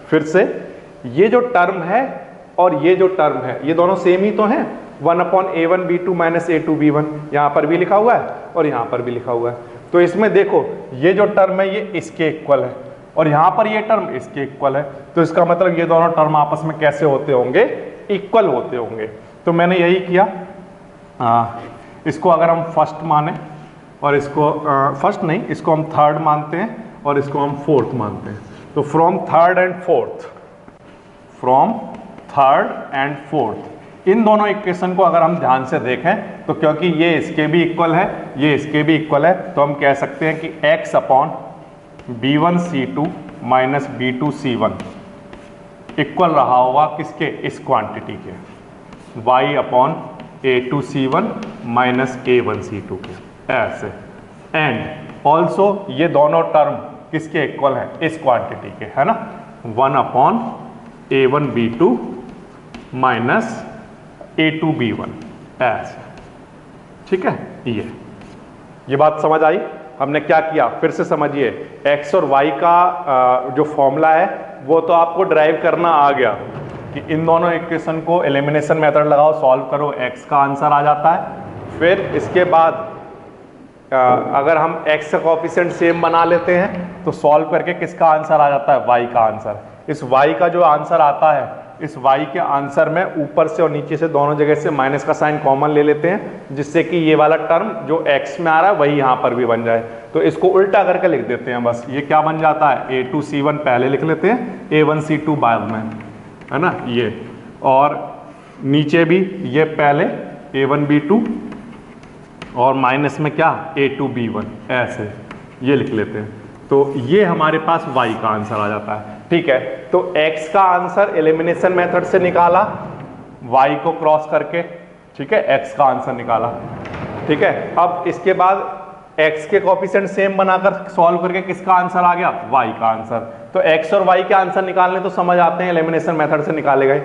फिर से ये जो टर्म है और ये जो टर्म है, ये दोनों सेम ही तो हैं, 1/a1b2 माइनस a2b1, यहाँ पर भी लिखा हुआ है और यहाँ पर भी लिखा हुआ है। तो इसमें देखो ये जो टर्म है ये इसके इक्वल है और यहाँ पर ये टर्म इसके इक्वल है, तो इसका मतलब ये दोनों टर्म आपस में कैसे होते होंगे, इक्वल होते होंगे। तो मैंने यही किया, इसको अगर हम फर्स्ट माने और इसको फर्स्ट नहीं, इसको हम थर्ड मानते हैं और इसको हम फोर्थ मानते हैं, तो फ्रॉम थर्ड एंड फोर्थ, इन दोनों इक्वेशन को अगर हम ध्यान से देखें तो क्योंकि ये इसके भी इक्वल है, ये इसके भी इक्वल है, तो हम कह सकते हैं कि x upon b1c2 minus b2c1 equal रहा होगा किसके, इस क्वांटिटी के, y upon a2c1 minus a1c2 के, ऐसे। एंड ऑल्सो ये दोनों टर्म किसके इक्वल है, इस क्वांटिटी के, है ना, 1/a1b2 माइनस a2b1, ऐसे, ठीक है। ये बात समझ आई। हमने क्या किया, फिर से समझिए, x और y का जो फॉर्मूला है वो तो आपको ड्राइव करना आ गया कि इन दोनों इक्वेशन को एलिमिनेशन मेथड लगाओ, सॉल्व करो, x का आंसर आ जाता है। फिर इसके बाद अगर हम x का कोएफिशिएंट सेम बना लेते हैं तो सॉल्व करके किसका आंसर आ जाता है, y का आंसर। इस y का जो आंसर आता है, इस y के आंसर में ऊपर से और नीचे से दोनों जगह से माइनस का साइन कॉमन ले लेते हैं, जिससे कि ये वाला टर्म जो x में आ रहा है वही यहाँ पर भी बन जाए। तो इसको उल्टा करके लिख देते हैं बस, ये क्या बन जाता है, a2c1 पहले लिख लेते हैं, a1c2 बाद में, है ना, ये, और नीचे भी ये पहले a1b2 और माइनस में क्या, a2b1, ऐसे ये लिख लेते हैं। तो ये हमारे पास y का आंसर आ जाता है, ठीक है। तो x का आंसर एलिमिनेशन मेथड से निकाला, y को क्रॉस करके, ठीक है, x का आंसर निकाला, ठीक है। अब इसके बाद x के कोएफिशिएंट सेम बनाकर सॉल्व करके किसका आंसर आ गया, y का आंसर। तो x और y के आंसर निकालने तो समझ आते हैं, एलिमिनेशन मेथड से निकाले गए।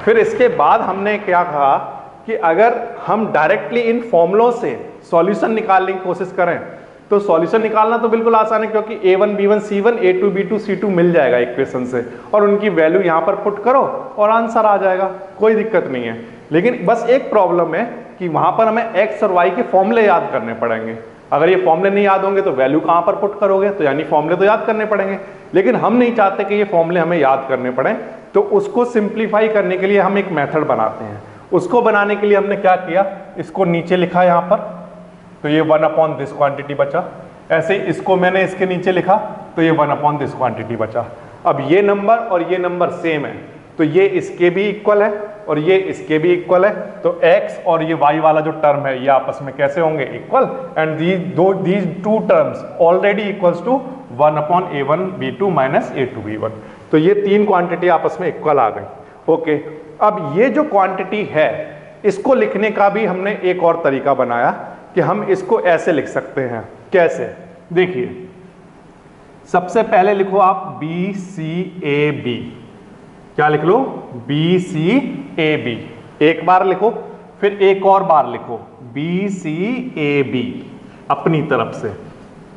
फिर इसके बाद हमने क्या कहा कि अगर हम डायरेक्टली इन फॉर्मूलों से सॉल्यूशन निकालने की कोशिश करें तो सॉल्यूशन निकालना तो बिल्कुल आसान है, क्योंकि a1 b1 c1 a2 b2 c2 मिल जाएगा इक्वेशन से, और उनकी वैल्यू यहाँ पर पुट करो और आंसर आ जाएगा, कोई दिक्कत नहीं है। लेकिन बस एक प्रॉब्लम है कि वहाँ पर हमें x और y के फॉर्मूले याद करने पड़ेंगे। अगर ये फॉर्मूले नहीं याद होंगे तो वैल्यू कहाँ पर पुट करोगे, तो यानी फॉर्मूले तो याद करने पड़ेंगे। लेकिन हम नहीं चाहते कि ये फॉर्मूले हमें याद करने पड़े, तो उसको सिंप्लीफाई करने के लिए हम एक मेथड बनाते हैं। उसको बनाने के लिए हमने क्या किया, इसको नीचे लिखा यहाँ पर, तो ये 1/this क्वांटिटी बचा। ऐसे ही इसको मैंने इसके नीचे लिखा तो ये 1/this क्वांटिटी बचा। अब ये नंबर और ये नंबर सेम है, तो ये इसके भी इक्वल है और ये इसके भी इक्वल है, तो x और ये y वाला जो टर्म है ये आपस में कैसे होंगे, equal, and these two terms already equals to 1/a1 b2 minus a2 b1। तो ये तीन क्वांटिटी आपस में इक्वल आ गई। ओके, अब ये जो क्वांटिटी है इसको लिखने का भी हमने एक और तरीका बनाया कि हम इसको ऐसे लिख सकते हैं। कैसे, देखिए सबसे पहले लिखो आप BCAB, क्या लिख लो, BCAB, एक बार लिखो, फिर एक और बार लिखो BCAB अपनी तरफ से,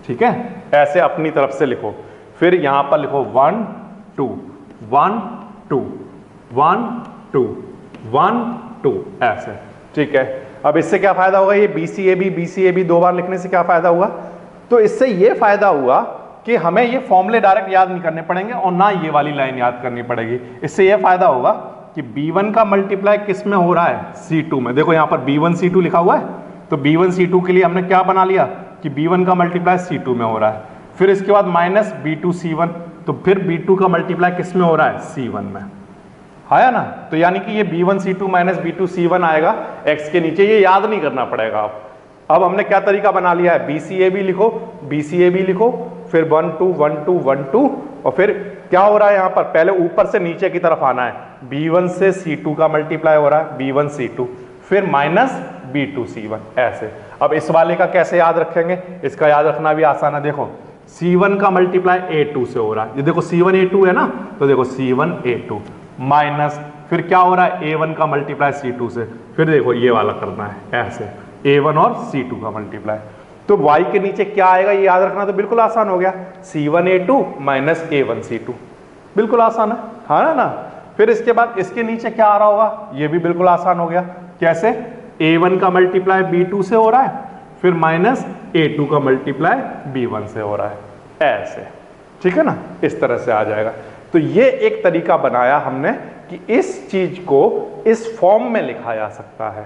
ठीक है, ऐसे अपनी तरफ से लिखो, फिर यहां पर लिखो 1 2 1 2 1 2 1 2 ऐसे, ठीक है। अब इससे क्या फायदा होगा, ये BCAB दो बार लिखने से क्या फायदा हुआ, तो इससे ये फायदा हुआ कि हमें ये फॉर्मूले डायरेक्ट याद नहीं करने पड़ेंगे और ना ये वाली लाइन याद करनी पड़ेगी। इससे ये फायदा होगा कि B1 का मल्टीप्लाई किस में हो रहा है, C2 में। देखो यहाँ पर B1 C2 लिखा हुआ है, तो B1 C2 के लिए हमने क्या बना लिया कि B1 का मल्टीप्लाई C2 में हो रहा है, फिर इसके बाद माइनस B2 C1, तो फिर B2 का मल्टीप्लाई किस में हो रहा है, C1 में, है ना। तो यानी कि ये B1 C2 minus B2 C1 आएगा x के नीचे, ये याद नहीं करना पड़ेगा आप। अब हमने क्या तरीका बना लिया है, BCAB लिखो, फिर 1 2 1 2 1 2, और फिर क्या हो रहा है यहाँ पर, पहले ऊपर से नीचे की तरफ आना है, B1 से C2 का मल्टीप्लाई हो रहा है, B1 C2, फिर माइनस B2 C1 ऐसे। अब इस वाले का कैसे याद रखेंगे, इसका याद रखना भी आसान है। देखो C1 का मल्टीप्लाई A2 से हो रहा है, ये देखो C1 A2 है ना, तो देखो C1 A2 माइनस, फिर क्या हो रहा है A1 का मल्टीप्लाई C2 से, फिर देखो ये वाला करना है ऐसे, A1 और C2 का मल्टीप्लाई, तो y के नीचे क्या आएगा ये याद रखना, तो बिल्कुल आसान हो गया, C1 A2 minus A1 C2, बिल्कुल आसान है ना। फिर इसके बाद इसके नीचे क्या आ रहा होगा, ये भी बिल्कुल आसान हो गया, कैसे, A1 का मल्टीप्लाई B2 से हो रहा है, फिर माइनस A2 का मल्टीप्लाई B1 से हो रहा है ऐसे, ठीक है ना, इस तरह से आ जाएगा। तो ये एक तरीका बनाया हमने कि इस चीज को इस फॉर्म में लिखा जा सकता है,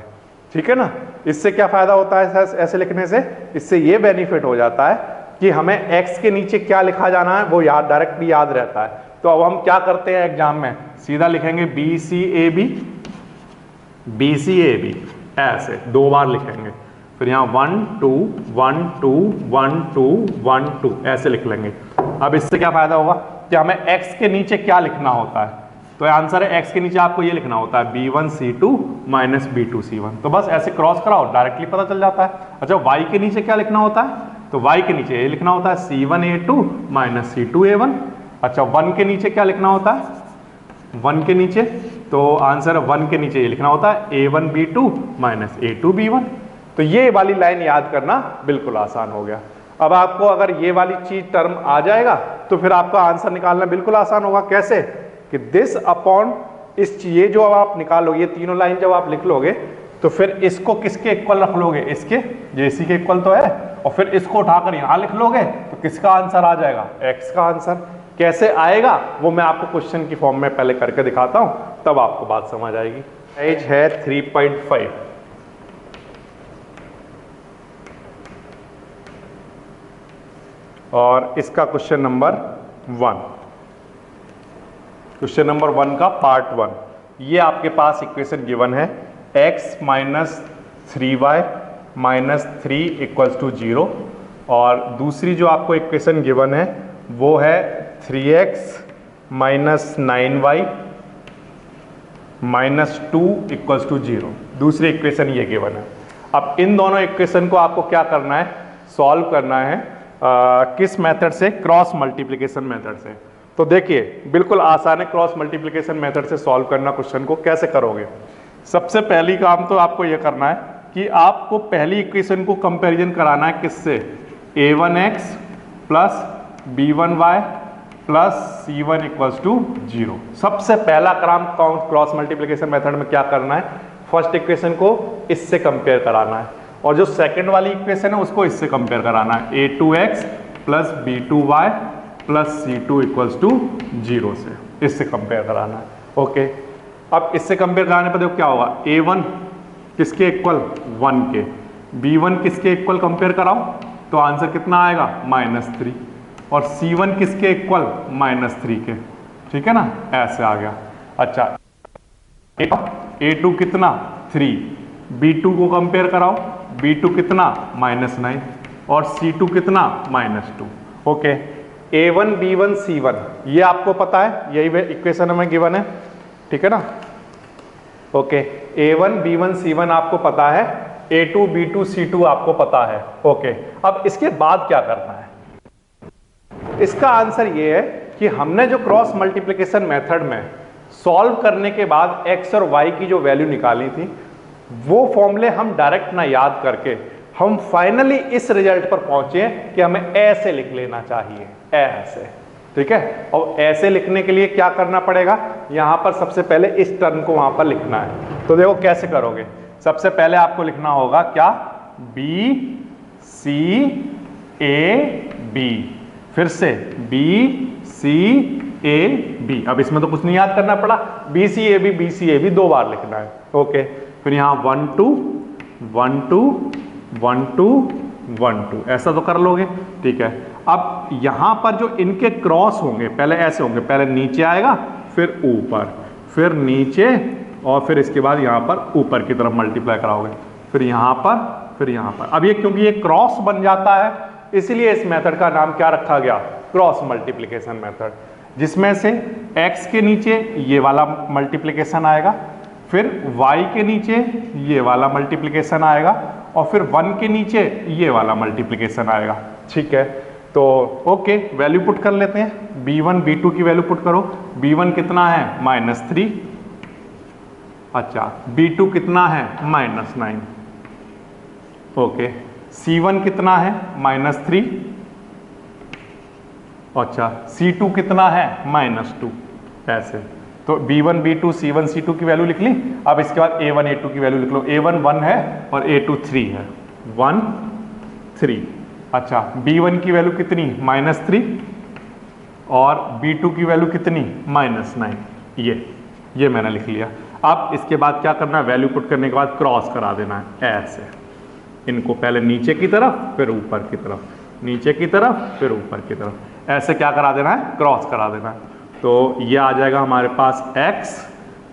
ठीक है ना। इससे क्या फायदा होता है ऐसे लिखने से, इससे ये बेनिफिट हो जाता है कि हमें x के नीचे क्या लिखा जाना है वो याद डायरेक्टली याद रहता है। तो अब हम क्या करते हैं एग्जाम में, सीधा लिखेंगे BCAB ऐसे दो बार लिखेंगे, फिर यहाँ 1 2 1 2 1 2 1 2 ऐसे लिख लेंगे। अब इससे क्या फायदा होगा कि हमें x के नीचे क्या लिखना होता है, तो आंसर है x के नीचे आपको ये लिखना होता है B1 C2 minus B2 C1, तो बस ऐसे क्रॉस कराओ डायरेक्टली पता चल जाता है। अच्छा y के नीचे क्या लिखना होता है, तो y के नीचे ये लिखना होता है C1 A2 minus C2 A1। अच्छा 1 के नीचे क्या लिखना होता है, 1 के नीचे, तो आंसर 1 के नीचे ये लिखना होता है A1 B2 minus A2 B1। तो ये वाली लाइन याद करना बिल्कुल आसान हो गया। अब आपको अगर ये वाली चीज टर्म आ जाएगा तो फिर आपका आंसर निकालना बिल्कुल आसान होगा। कैसे कि दिस अपॉन इस, ये जो अब आप निकालोगे, ये तीनों लाइन जब आप लिख लोगे तो फिर इसको किसके इक्वल रख लोगे, इसके, ये इसी के इक्वल तो है, और फिर इसको उठाकर यहां लिख लोगे तो किसका आंसर आ जाएगा, x का आंसर। कैसे आएगा वो मैं आपको क्वेश्चन की फॉर्म में पहले करके दिखाता हूं, तब आपको बात समझ आएगी। एज है 3.5 और इसका क्वेश्चन नंबर 1, क्वेश्चन नंबर 1 का पार्ट 1। ये आपके पास इक्वेशन गिवन है x minus 3y minus 3 equals to 0, और दूसरी जो आपको इक्वेशन गिवन है वो है 3x minus 9y minus 2 equals to 0। दूसरी इक्वेशन ये गिवन है। अब इन दोनों इक्वेशन को आपको क्या करना है, सॉल्व करना है किस मेथड से, क्रॉस मल्टीप्लिकेशन मेथड से। तो देखिए बिल्कुल आसान है क्रॉस मल्टीप्लिकेशन मेथड से सॉल्व करना। क्वेश्चन को कैसे करोगे, सबसे पहली काम तो आपको यह करना है कि आपको पहली इक्वेशन को कंपैरिजन कराना है किससे, a1x plus b1y plus c1 equals to 0। सबसे पहला काम क्रॉस मल्टीप्लिकेशन मेथड में क्या करना है, फर्स्ट इक्वेशन को इससे कंपेयर कराना है, और जो सेकंड वाली इक्वेशन है उसको इससे कंपेयर कराना है, a2x plus b2y plus c2 equals to 0 से, इससे कंपेयर कराना है। ओके, अब इससे कंपेयर कराने पर देखो क्या होगा, a1 किसके इक्वल, 1 के, b1 किसके इक्वल कंपेयर कराओ तो आंसर कितना आएगा, -3, और c1 किसके इक्वल, -3 के, ठीक है ना, ऐसे आ गया। अच्छा A2 कितना 3, B2 को कंपेयर कराओ, B2 कितना -9 और C2 कितना -2। ओके, A1 B1 C1 ये आपको पता है, यही इक्वेशन हमें गिवन है, ठीक है ना। ओके, A1 B1 C1 आपको पता है, A2 B2 C2 आपको पता है। ओके, अब इसके बाद क्या करना है? इसका आंसर ये है कि हमने जो क्रॉस मल्टीप्लिकेशन मेथड में सॉल्व करने के बाद x और y की जो वैल्यू निकाली थी, वो फॉर्मूले हम डायरेक्ट ना याद करके हम फाइनली इस रिजल्ट पर पहुंचे कि हमें ऐसे लिख लेना चाहिए, ऐसे, ठीक है। और ऐसे लिखने के लिए क्या करना पड़ेगा, यहां पर सबसे पहले इस टर्म को वहां पर लिखना है। तो देखो कैसे करोगे, सबसे पहले आपको लिखना होगा क्या, B C A B, फिर से B C A B। अब इसमें तो कुछ नहीं याद करना पड़ा, B C A B 2 बार लिखना है। ओके, फिर यहां 1 2 1 2 1 2 1 2, ऐसा तो कर लोगे, ठीक है। अब यहां पर जो इनके क्रॉस होंगे, पहले ऐसे होंगे, पहले नीचे आएगा, फिर ऊपर, फिर नीचे, और फिर इसके बाद यहां पर ऊपर की तरफ मल्टीप्लाई कराओगे, फिर यहां पर, फिर यहां पर। अब ये क्योंकि ये क्रॉस बन जाता है, इसलिए इस मेथड का नाम क्या रखा गया, क्रॉस मल्टीप्लिकेशन मेथड, जिसमें से x के नीचे ये वाला मल्टीप्लिकेशन आएगा, फिर y के नीचे ये वाला मल्टीप्लिकेशन आएगा, और फिर 1 के नीचे ये वाला मल्टीप्लिकेशन आएगा, ठीक है। तो ओके, वैल्यू पुट कर लेते हैं, B1 B2 की वैल्यू पुट करो। B1 कितना है -3, अच्छा, B2 कितना है -9, ओके, C1 कितना है -3, अच्छा, C2 कितना है -2, ऐसे। तो B1 B2 C1 C2 की वैल्यू लिख ली। अब इसके बाद A1 A2 की वैल्यू लिख लो, A1 1 है और A2 3 है, 1 3। अच्छा, B1 की वैल्यू कितनी -3 और B2 की वैल्यू कितनी -9, ये मैंने लिख लिया। अब इसके बाद क्या करना है, वैल्यू पुट करने के बाद क्रॉस करा देना है, ऐसे, इनको पहले नीचे की तरफ, फिर ऊपर की तरफ, नीचे की तरफ, फिर ऊपर की तरफ, ऐसे क्या करा देना है, क्रॉस करा देना है। तो ये आ जाएगा हमारे पास x,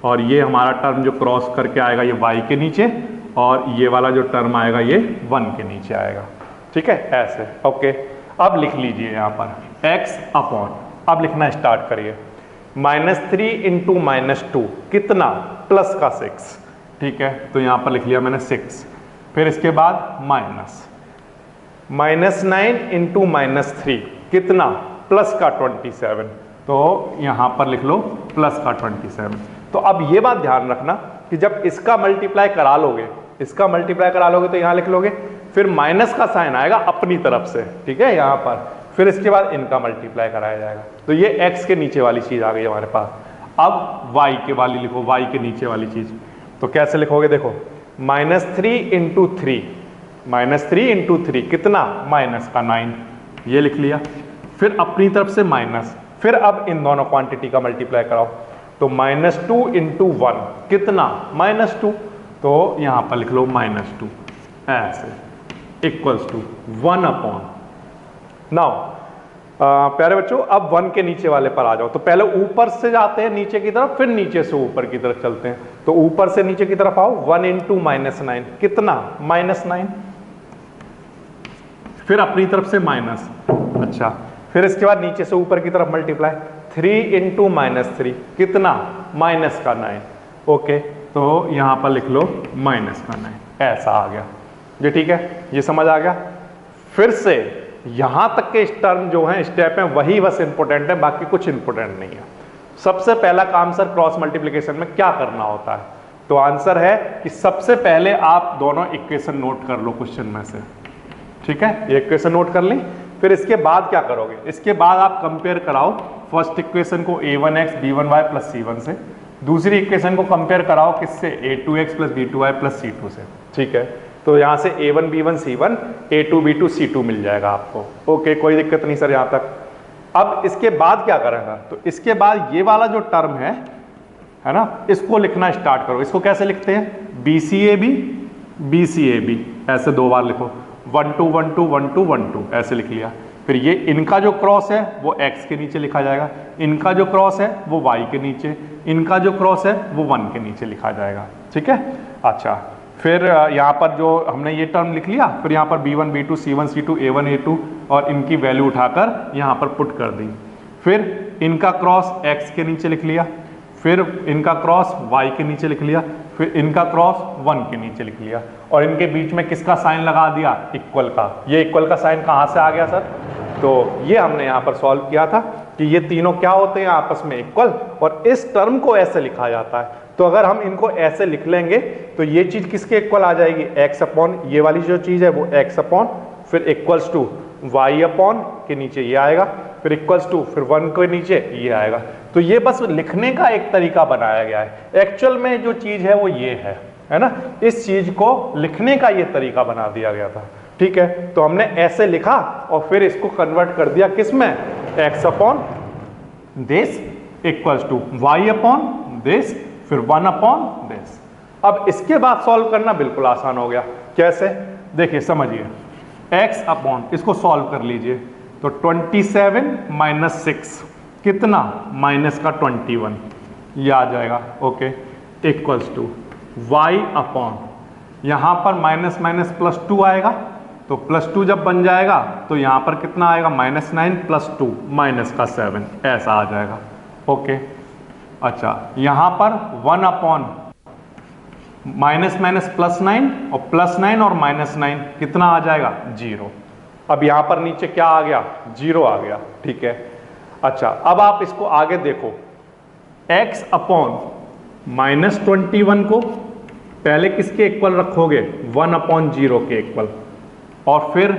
और ये हमारा टर्म जो क्रॉस करके आएगा ये y के नीचे, और ये वाला जो टर्म आएगा ये 1 के नीचे आएगा, ठीक है, ऐसे। ओके, अब लिख लीजिए यहाँ पर x अपॉन, अब लिखना स्टार्ट करिए, -3 इंटू -2 कितना, प्लस का 6, ठीक है। तो यहाँ पर लिख लिया मैंने 6, फिर इसके बाद -9 इंटू -3 कितना, प्लस का 27, तो यहां पर लिख लो प्लस का 27। तो अब ये बात ध्यान रखना कि जब इसका मल्टीप्लाई करा लोगे, इसका मल्टीप्लाई करा लोगे, तो यहां लिख लोगे, फिर माइनस का साइन आएगा अपनी तरफ से, ठीक है, यहां पर, फिर इसके बाद इनका मल्टीप्लाई कराया जाएगा। तो ये x के नीचे वाली चीज आ गई हमारे पास। अब y के वाली लिखो, y के नीचे वाली चीज, तो कैसे लिखोगे, देखो, -3 इंटू 3, -3 इंटू 3 कितना, -9, ये लिख लिया, फिर अपनी तरफ से माइनस, फिर अब इन दोनों क्वांटिटी का मल्टीप्लाई कराओ, तो -2 इंटू 1 कितना, -2, तो यहां पर लिख लो -2, ऐसे, इक्वल्स टू 1 अपॉन। नाउ प्यारे बच्चों, अब 1 के नीचे वाले पर आ जाओ। तो पहले ऊपर से जाते हैं नीचे की तरफ, फिर नीचे से ऊपर की तरफ चलते हैं। तो ऊपर से नीचे की तरफ आओ, 1 इंटू -9 कितना, -9, फिर अपनी तरफ से माइनस, अच्छा, फिर इसके बाद नीचे से ऊपर की तरफ मल्टीप्लाई, 3 इंटू -3 कितना, -9, ओके। तो यहां पर लिख लो -9, ऐसा आ गया, ये ठीक है, ये समझ आ गया। फिर से यहां तक के टर्म जो है, स्टेप है, वही बस इंपॉर्टेंट है, बाकी कुछ इंपॉर्टेंट नहीं है। सबसे पहला काम सर क्रॉस मल्टीप्लिकेशन में क्या करना होता है, तो आंसर है कि सबसे पहले आप दोनों इक्वेशन नोट कर लो क्वेश्चन में से, ठीक है, ये इक्वेशन नोट कर ली। फिर इसके बाद क्या करोगे, इसके बाद आप कंपेयर कराओ फर्स्ट इक्वेशन को a1x b1y प्लस c1 से, दूसरी इक्वेशन को कंपेयर कराओ किससे, a2x plus b2y plus c2 से, ठीक है। तो यहाँ से a1 b1 c1 a2 b2 c2 मिल जाएगा आपको, ओके, कोई दिक्कत नहीं सर यहाँ तक। अब इसके बाद क्या करेगा, तो इसके बाद ये वाला जो टर्म है ना, इसको लिखना स्टार्ट करो। इसको कैसे लिखते हैं, BCAB, ऐसे 2 बार लिखो, 1 2 1 2 1 2 1 2, ऐसे लिख लिया। फिर ये इनका जो क्रॉस है वो x के नीचे लिखा जाएगा, इनका जो क्रॉस है वो y के नीचे, इनका जो क्रॉस है वो 1 के नीचे लिखा जाएगा। ठीक है, अच्छा फिर यहाँ पर जो हमने ये टर्म लिख लिया, फिर यहाँ पर b1 b2 c1 c2 a1 a2 और इनकी वैल्यू उठाकर यहाँ पर पुट कर दी। फिर इनका क्रॉस x के नीचे लिख लिया, फिर इनका क्रॉस y के नीचे लिख लिया, फिर इनका क्रॉस 1 के नीचे लिख लिया और इनके बीच में किसका साइन लगा दिया, इक्वल का। ये इक्वल का साइन कहाँ से आ गया सर? तो ये हमने यहाँ पर सॉल्व किया था कि ये तीनों क्या होते हैं, आपस में इक्वल, और इस टर्म को ऐसे लिखा जाता है। तो अगर हम इनको ऐसे लिख लेंगे तो ये चीज किसके इक्वल आ जाएगी, x अपॉन ये वाली जो चीज है वो x अपॉन, फिर इक्वल्स टू y अपॉन के नीचे ये आएगा, फिर इक्वल्स टू फिर 1 के नीचे ये आएगा। तो ये बस लिखने का एक तरीका बनाया गया है, एक्चुअल में जो चीज है वो ये है ना, इस चीज को लिखने का ये तरीका बना दिया गया था। ठीक है, तो हमने ऐसे लिखा और फिर इसको कन्वर्ट कर दिया किस में, x upon this equals to y upon this, फिर 1 अपॉन दिस। अब इसके बाद सॉल्व करना बिल्कुल आसान हो गया। कैसे, देखिए समझिए, x अपॉन, इसको सॉल्व कर लीजिए, तो 27 माइनस 6 कितना, माइनस का 21, ये आ जाएगा। Okay, equals to y upon, यहाँ पर माइनस माइनस प्लस 2 आएगा, तो प्लस 2 जब बन जाएगा तो यहाँ पर कितना आएगा, -9 प्लस 2 माइनस का 7, ऐसा आ जाएगा। ओके, अच्छा यहाँ पर 1 अपॉन माइनस माइनस प्लस 9 और प्लस 9 और -9 कितना आ जाएगा, 0। अब यहाँ पर नीचे क्या आ गया, 0 आ गया। ठीक है, अच्छा अब आप इसको आगे देखो, x अपॉन -21 को पहले किसके इक्वल रखोगे, 1 अपॉन 0 के इक्वल, और फिर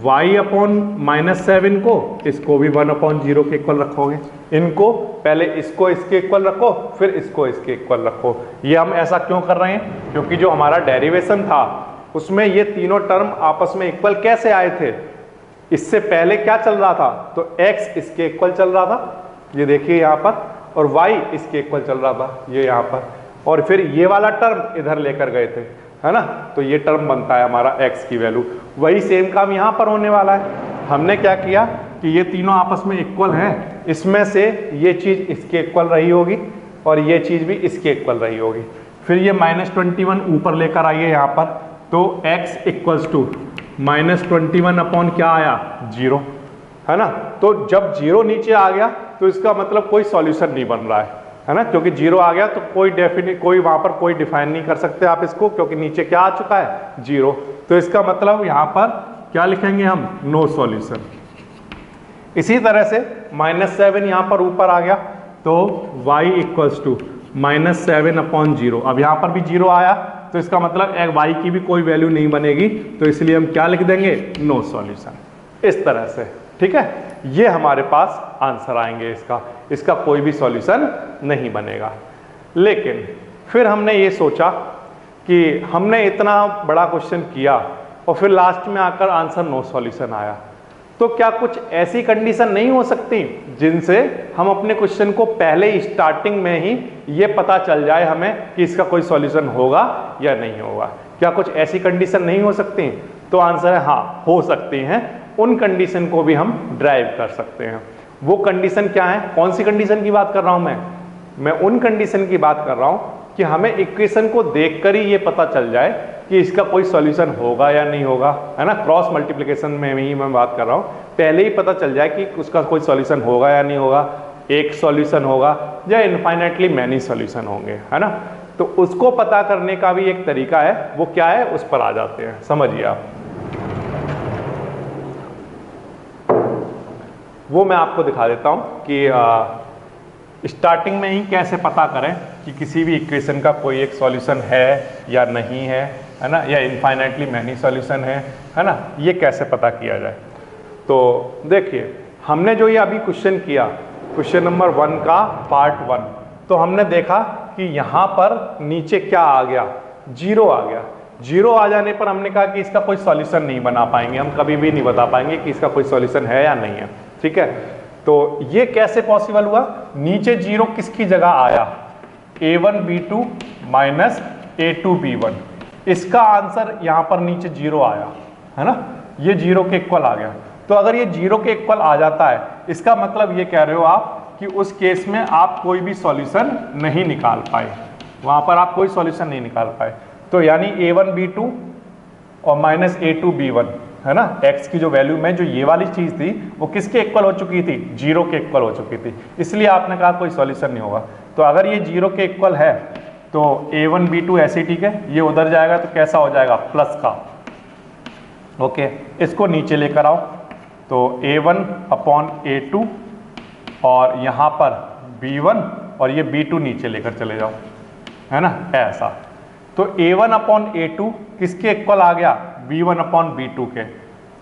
y अपॉन -7 को, इसको भी 1 अपॉन 0 के इक्वल रखोगे। इनको पहले इसको इसके इक्वल रखो, फिर इसको इसके इक्वल रखो। ये हम ऐसा क्यों कर रहे हैं, क्योंकि जो हमारा डेरिवेशन था उसमें ये तीनों टर्म आपस में इक्वल कैसे आए थे, इससे पहले क्या चल रहा था, तो x इसके इक्वल चल रहा था, ये देखिए यहाँ पर, और y इसके इक्वल चल रहा था, ये यहाँ पर, और फिर ये वाला टर्म इधर लेकर गए थे, है ना, तो ये टर्म बनता है हमारा x की वैल्यू। वही सेम काम यहाँ पर होने वाला है। हमने क्या किया कि ये तीनों आपस में इक्वल हैं, इसमें से ये चीज इसके इक्वल रही होगी और ये चीज भी इसके इक्वल रही होगी। फिर ये -21 ऊपर लेकर आइए यहाँ पर, तो x इक्वल्स टू -21 अपॉन क्या आया, 0, है ना। तो जब 0 नीचे आ गया तो इसका मतलब कोई सॉल्यूशन नहीं बन रहा है ना, क्योंकि 0 आ गया तो कोई वहां पर कोई डिफाइन नहीं कर सकते आप इसको, क्योंकि नीचे क्या आ चुका है, 0। तो इसका मतलब यहाँ पर क्या लिखेंगे हम, नो सॉल्यूशन। इसी तरह से -7 यहाँ पर ऊपर आ गया, तो y इक्वल्स टू -7 अपॉन 0। अब यहाँ पर भी 0 आया तो इसका मतलब y की भी कोई वैल्यू नहीं बनेगी, तो इसलिए हम क्या लिख देंगे, नो सॉल्यूशन, इस तरह से। ठीक है, ये हमारे पास आंसर आएंगे, इसका कोई भी सॉल्यूशन नहीं बनेगा। लेकिन फिर हमने ये सोचा कि हमने इतना बड़ा क्वेश्चन किया और फिर लास्ट में आकर आंसर नो सॉल्यूशन आया, तो क्या कुछ ऐसी कंडीशन नहीं हो सकती जिनसे हम अपने क्वेश्चन को पहले ही स्टार्टिंग में ही ये पता चल जाए हमें कि इसका कोई सॉल्यूशन होगा या नहीं होगा। क्या कुछ ऐसी कंडीशन नहीं हो सकती? तो आंसर है हाँ, हो सकती हैं। उन कंडीशन को भी हम ड्राइव कर सकते हैं। वो कंडीशन क्या है? कौन सी कंडीशन की बात कर रहा हूं मैं उन कंडीशन की बात कर रहा हूं कि हमें इक्वेशन को देखकर ही ये पता चल जाए कि इसका कोई सॉल्यूशन होगा या नहीं होगा, है ना। क्रॉस मल्टीप्लिकेशन में ही मैं बात कर रहा हूँ, पहले ही पता चल जाए कि उसका कोई सॉल्यूशन होगा या नहीं होगा, एक सॉल्यूशन होगा या इनफाइनाइटली मैनी सॉल्यूशन होंगे, है ना। तो उसको पता करने का भी एक तरीका है, वो क्या है उस पर आ जाते हैं, समझिए आप। वो मैं आपको दिखा देता हूं कि स्टार्टिंग में ही कैसे पता करें कि किसी भी इक्वेशन का कोई एक सॉल्यूशन है या नहीं है ना, या इनफाइनाइटली मैनी सॉल्यूशन है ना, ये कैसे पता किया जाए। तो देखिए, हमने जो ये अभी क्वेश्चन किया, क्वेश्चन नंबर 1 का पार्ट 1, तो हमने देखा कि यहाँ पर नीचे क्या आ गया, 0 आ गया। 0 आ जाने पर हमने कहा कि इसका कोई सॉल्यूशन नहीं बना पाएंगे, हम कभी भी नहीं बता पाएंगे कि इसका कोई सॉल्यूशन है या नहीं है, ठीक है। तो ये कैसे पॉसिबल हुआ? नीचे 0 किसकी जगह आया? a1 b2 minus a2 b1। इसका आंसर यहाँ पर नीचे 0 आया, है ना, ये 0 के इक्वल आ गया। तो अगर ये 0 के इक्वल आ जाता है, इसका मतलब ये कह रहे हो आप कि उस केस में आप कोई भी सॉल्यूशन नहीं निकाल पाए, वहां पर आप कोई सॉल्यूशन नहीं निकाल पाए। तो यानी a1 b2 और माइनस a2 b1, है ना, x की जो वैल्यू में जो ये वाली चीज थी वो किसके इक्वल हो चुकी थी, 0 के इक्वल हो चुकी थी, इसलिए आपने कहा कोई सॉल्यूशन नहीं होगा। तो अगर ये 0 के इक्वल है तो a1 b2 ऐसे ठीक है, ये उधर जाएगा तो कैसा हो जाएगा, प्लस का। ओके, इसको नीचे लेकर आओ, तो a1 अपॉन a2 और यहाँ पर b1 और ये b2 नीचे लेकर चले जाओ, है ना, ऐसा। तो a1 अपॉन a2 किसके इक्वल आ गया, b1 अपॉन b2 के।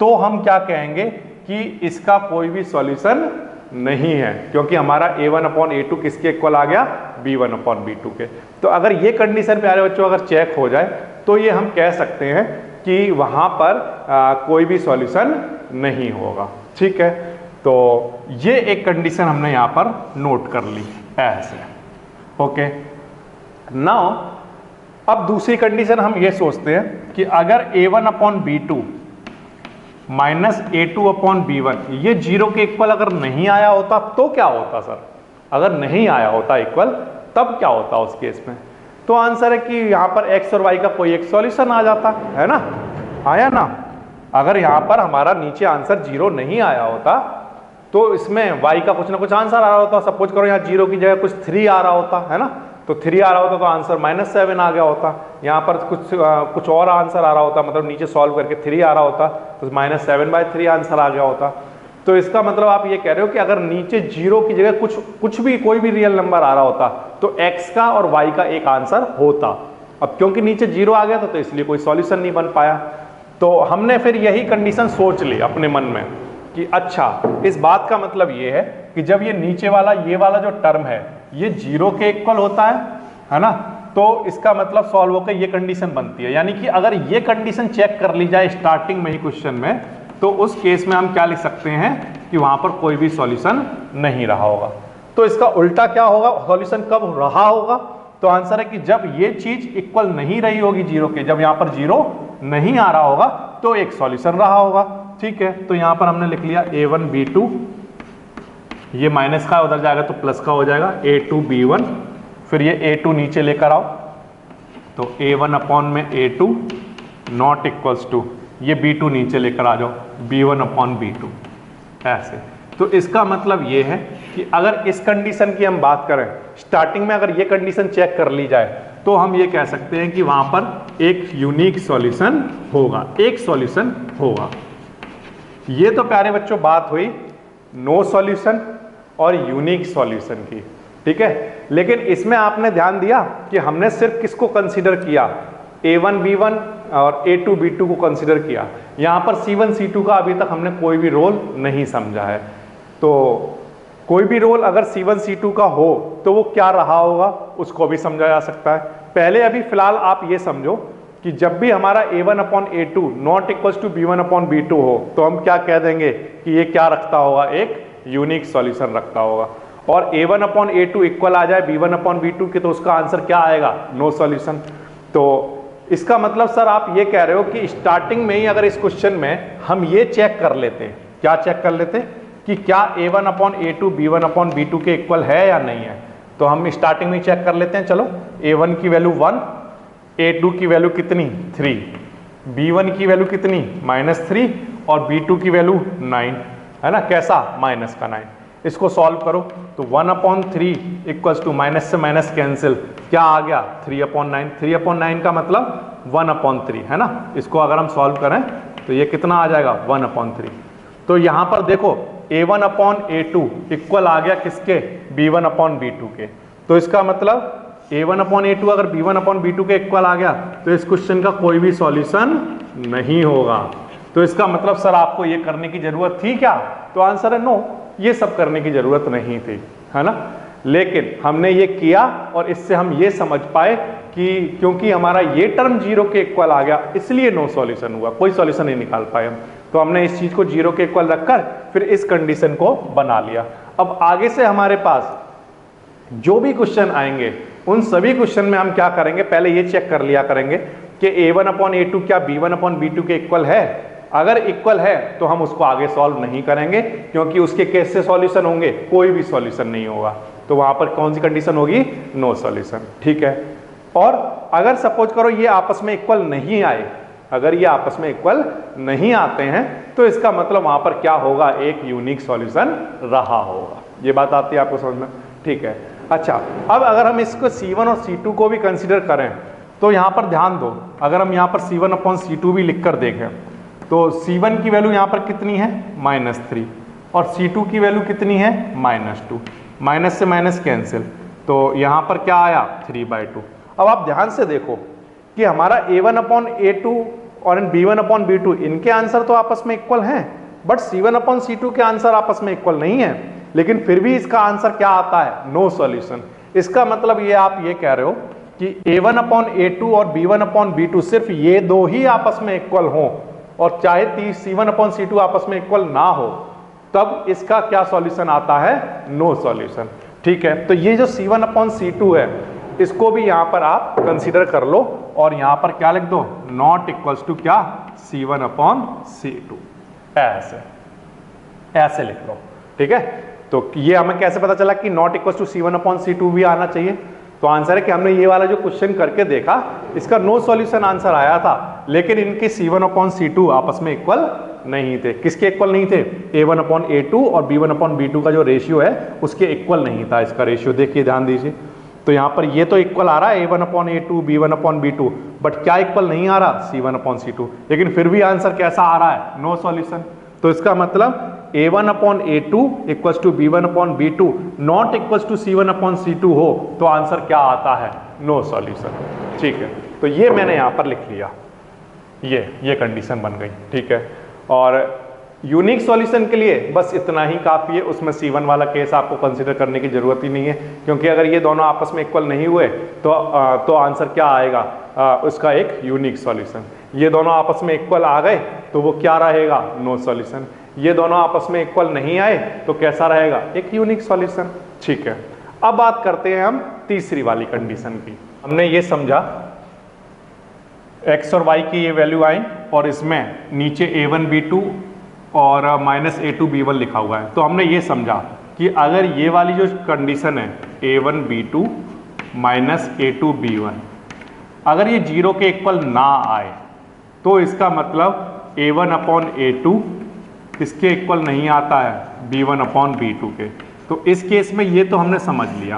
तो हम क्या कहेंगे कि इसका कोई भी सॉल्यूशन नहीं है, क्योंकि हमारा a1 अपॉन a2 किसके इक्वल आ गया, b1 अपॉन b2 के। तो अगर ये कंडीशन प्यारे बच्चों अगर चेक हो जाए तो ये हम कह सकते हैं कि वहां पर कोई भी सॉल्यूशन नहीं होगा। ठीक है, तो ये एक कंडीशन हमने यहां पर नोट कर ली ऐसे। ओके, नाउ अब दूसरी कंडीशन हम ये सोचते हैं कि अगर a1 upon b2 minus a2 upon b1 ये 0 के इक्वल अगर नहीं आया होता तो क्या होता सर, अगर नहीं आया होता इक्वल तब क्या होता उस केस में। तो आंसर है कि यहाँ पर x और y का कोई एक सॉल्यूशन आ जाता है ना, आया ना। अगर यहाँ पर हमारा नीचे आंसर 0 नहीं आया होता तो इसमें y का कुछ ना कुछ आंसर आ रहा होता। सपोज करो यहाँ 0 की जगह कुछ 3 आ रहा होता, है ना, तो 3 आ रहा होता तो आंसर -7 आ गया होता। यहाँ पर कुछ और आंसर आ रहा होता, मतलब नीचे सॉल्व करके 3 आ रहा होता तो -7/3 आंसर आ गया होता। तो इसका मतलब आप ये कह रहे हो कि अगर नीचे 0 की जगह कुछ भी कोई भी रियल नंबर आ रहा होता तो x का और y का एक आंसर होता। अब क्योंकि नीचे 0 आ गया था तो इसलिए कोई सॉल्यूशन नहीं बन पाया। तो हमने फिर यही कंडीशन सोच ली अपने मन में कि अच्छा, इस बात का मतलब ये है कि जब ये नीचे वाला ये वाला जो टर्म है ये 0 के इक्वल होता है ना, तो इसका मतलब सॉल्व होकर ये कंडीशन बनती है। यानी कि अगर ये कंडीशन चेक कर ली जाए स्टार्टिंग में ही क्वेश्चन में, तो उस केस में हम क्या लिख सकते हैं कि वहां पर कोई भी सॉल्यूशन नहीं रहा होगा। तो इसका उल्टा क्या होगा, सॉल्यूशन कब रहा होगा, तो आंसर है कि जब ये चीज इक्वल नहीं रही होगी 0 के, जब यहां पर 0 नहीं आ रहा होगा तो एक सॉल्यूशन रहा होगा। ठीक है, तो यहां पर हमने लिख लिया a1 b2, ये माइनस का उधर जाएगा तो प्लस का हो जाएगा a2 b1, फिर ये a2 नीचे लेकर आओ तो a1 अपॉन में a2 नॉट इक्वल्स टू ये b2 नीचे लेकर आ जाओ b1 अपॉन b2 ऐसे। तो इसका मतलब ये है कि अगर इस कंडीशन की हम बात करें, स्टार्टिंग में अगर ये कंडीशन चेक कर ली जाए तो हम ये कह सकते हैं कि वहां पर एक यूनिक सॉल्यूशन होगा, एक सॉल्यूशन होगा। ये तो प्यारे बच्चों बात हुई नो सॉल्यूशन और यूनिक सॉल्यूशन की, ठीक है। लेकिन इसमें आपने ध्यान दिया कि हमने सिर्फ किसको कंसीडर किया, a1 b1 और a2 b2 को कंसीडर किया। यहां पर c1 c2 का अभी तक हमने कोई भी रोल नहीं समझा है। तो कोई भी रोल अगर c1 c2 का हो तो वो क्या रहा होगा उसको भी समझा जा सकता है। पहले अभी फिलहाल आप ये समझो कि जब भी हमारा a1 upon a2 not equals to b1 upon b2 हो तो हम क्या कह देंगे कि ये क्या रखता होगा, एक यूनिक सॉल्यूशन रखता होगा। और a1 अपॉन a2 इक्वल आ जाए b1 अपॉन b2 के तो उसका आंसर क्या आएगा, नो सॉल्यूशन। तो इसका मतलब सर आप ये कह रहे हो कि स्टार्टिंग में ही अगर इस क्वेश्चन में हम ये चेक कर लेते, क्या चेक कर लेते कि क्या a1 upon a2 b1 upon b2 के इक्वल है या नहीं है, तो हम स्टार्टिंग में चेक कर लेते हैं। चलो a1 की वैल्यू 1, a2 की वैल्यू कितनी 3, b1 की वैल्यू कितनी -3 और b2 की वैल्यू 9, है ना, कैसा -9। इसको सॉल्व करो तो 1/3 इक्वल्स टू माइनस से माइनस कैंसिल, क्या आ गया 3/9। 3/9 का मतलब 1/3, है ना। इसको अगर हम सॉल्व करें तो ये कितना आ जाएगा 1/3। तो यहां पर देखो a1 अपॉन a2 इक्वल आ गया किसके, b1 अपॉन b2 के। तो इसका मतलब a1 अपॉन a2 अगर b1 अपॉन b2 के इक्वल आ गया तो इस क्वेश्चन का कोई भी सॉल्यूशन नहीं होगा। तो इसका मतलब सर आपको ये करने की जरूरत थी क्या, तो आंसर है नो, ये सब करने की जरूरत नहीं थी, है ना। लेकिन हमने ये किया और इससे हम ये समझ पाए कि क्योंकि हमारा ये टर्म 0 के इक्वल आ गया इसलिए नो सॉल्यूशन हुआ, कोई सॉल्यूशन नहीं निकाल पाए हम। तो हमने इस चीज को 0 के इक्वल रखकर फिर इस कंडीशन को बना लिया। अब आगे से हमारे पास जो भी क्वेश्चन आएंगे उन सभी क्वेश्चन में हम क्या करेंगे, पहले ये चेक कर लिया करेंगे कि a1 अपॉन a2 क्या b1 अपॉन b2 के इक्वल है। अगर इक्वल है तो हम उसको आगे सॉल्व नहीं करेंगे, क्योंकि उसके कैसे सॉल्यूशन होंगे, कोई भी सॉल्यूशन नहीं होगा। तो वहां पर कौन सी कंडीशन होगी, नो सॉल्यूशन। ठीक है। और अगर सपोज करो ये आपस में इक्वल नहीं आए, अगर ये आपस में इक्वल नहीं आते हैं, तो इसका मतलब वहां पर क्या होगा, एक यूनिक सॉल्यूशन रहा होगा। ये बात आती है आपको समझ में? ठीक है। अच्छा, अब अगर हम इसको C1 और C2 को भी कंसीडर करें, तो यहां पर ध्यान दो, अगर हम यहां पर C1/C2 भी लिखकर देखें, तो C1 की वैल्यू यहां पर कितनी है, -3, और C2 की वैल्यू कितनी है, -2। माइनस से माइनस कैंसिल, तो यहां पर क्या आया, 3/2। अब आप ध्यान से देखो कि हमारा A1/A2 और B1/B2 इनके आंसर तो आपस में इक्वल हैं, बट C1/C2 के आंसर आपस में इक्वल नहीं है, लेकिन फिर भी इसका आंसर क्या आता है, नो सॉल्यूशन। इसका मतलब ये आप ये कह रहे हो कि A1/A2 और B1/B2 सिर्फ ये दो ही आपस में इक्वल हों, और चाहे C1/C2 आपस में इक्वल ना हो, तब इसका क्या सॉल्यूशन आता है, नो सॉल्यूशन। ठीक है। तो ये जो C1/C2 है, इसको भी यहां पर आप कंसीडर कर लो, और यहां पर क्या लिख दो, नॉट इक्वल्स टू क्या, C1/C2, ऐसे लिख लो। ठीक है। तो ये हमें कैसे पता चला कि नॉट इक्वल्स टू C1/C2 भी आना चाहिए? तो आंसर है कि हमने ये वाला जो क्वेश्चन करके देखा, इसका नो सॉल्यूशन आंसर आया था, लेकिन इनके C1/C2 आपस में इक्वल नहीं थे। किसके इक्वल नहीं थे, A1/A2 और B1/B2 का जो रेशियो है उसके इक्वल नहीं था। इसका रेशियो देखिए, ध्यान दीजिए। तो यहां पर ये तो इक्वल आ रहा है A1/A2 B1/B2, बट क्या इक्वल नहीं आ रहा, C1/C2। लेकिन फिर भी आंसर कैसा आ रहा है, नो सॉल्यूशन। तो इसका मतलब A1/A2 equals to B1/B2 not equals to C1/C2 हो, तो आंसर क्या आता है, नो सॉल्यूशन। ठीक है। तो ये मैंने यहां पर लिख लिया, ये कंडीशन बन गई। ठीक है। और यूनिक सॉल्यूशन के लिए बस इतना ही काफ़ी है, उसमें C1 वाला केस आपको कंसीडर करने की ज़रूरत ही नहीं है, क्योंकि अगर ये दोनों आपस में इक्वल नहीं हुए तो आंसर क्या आएगा, उसका एक यूनिक सॉल्यूशन। ये दोनों आपस में इक्वल आ गए तो वो क्या रहेगा, नो सॉल्यूशन। ये दोनों आपस में इक्वल नहीं आए तो कैसा रहेगा, एक यूनिक सॉल्यूशन। ठीक है। अब बात करते हैं हम तीसरी वाली कंडीशन की। हमने ये समझा x और y की ये वैल्यू आई, और इसमें नीचे A1B2 और -A2B1 लिखा हुआ है। तो हमने ये समझा कि अगर ये वाली जो कंडीशन है A1B2 -A2B1, अगर ये 0 के इक्वल ना आए, तो इसका मतलब A1/A2 किसके इक्वल नहीं आता है, B1/B2 के। तो इस केस में ये तो हमने समझ लिया,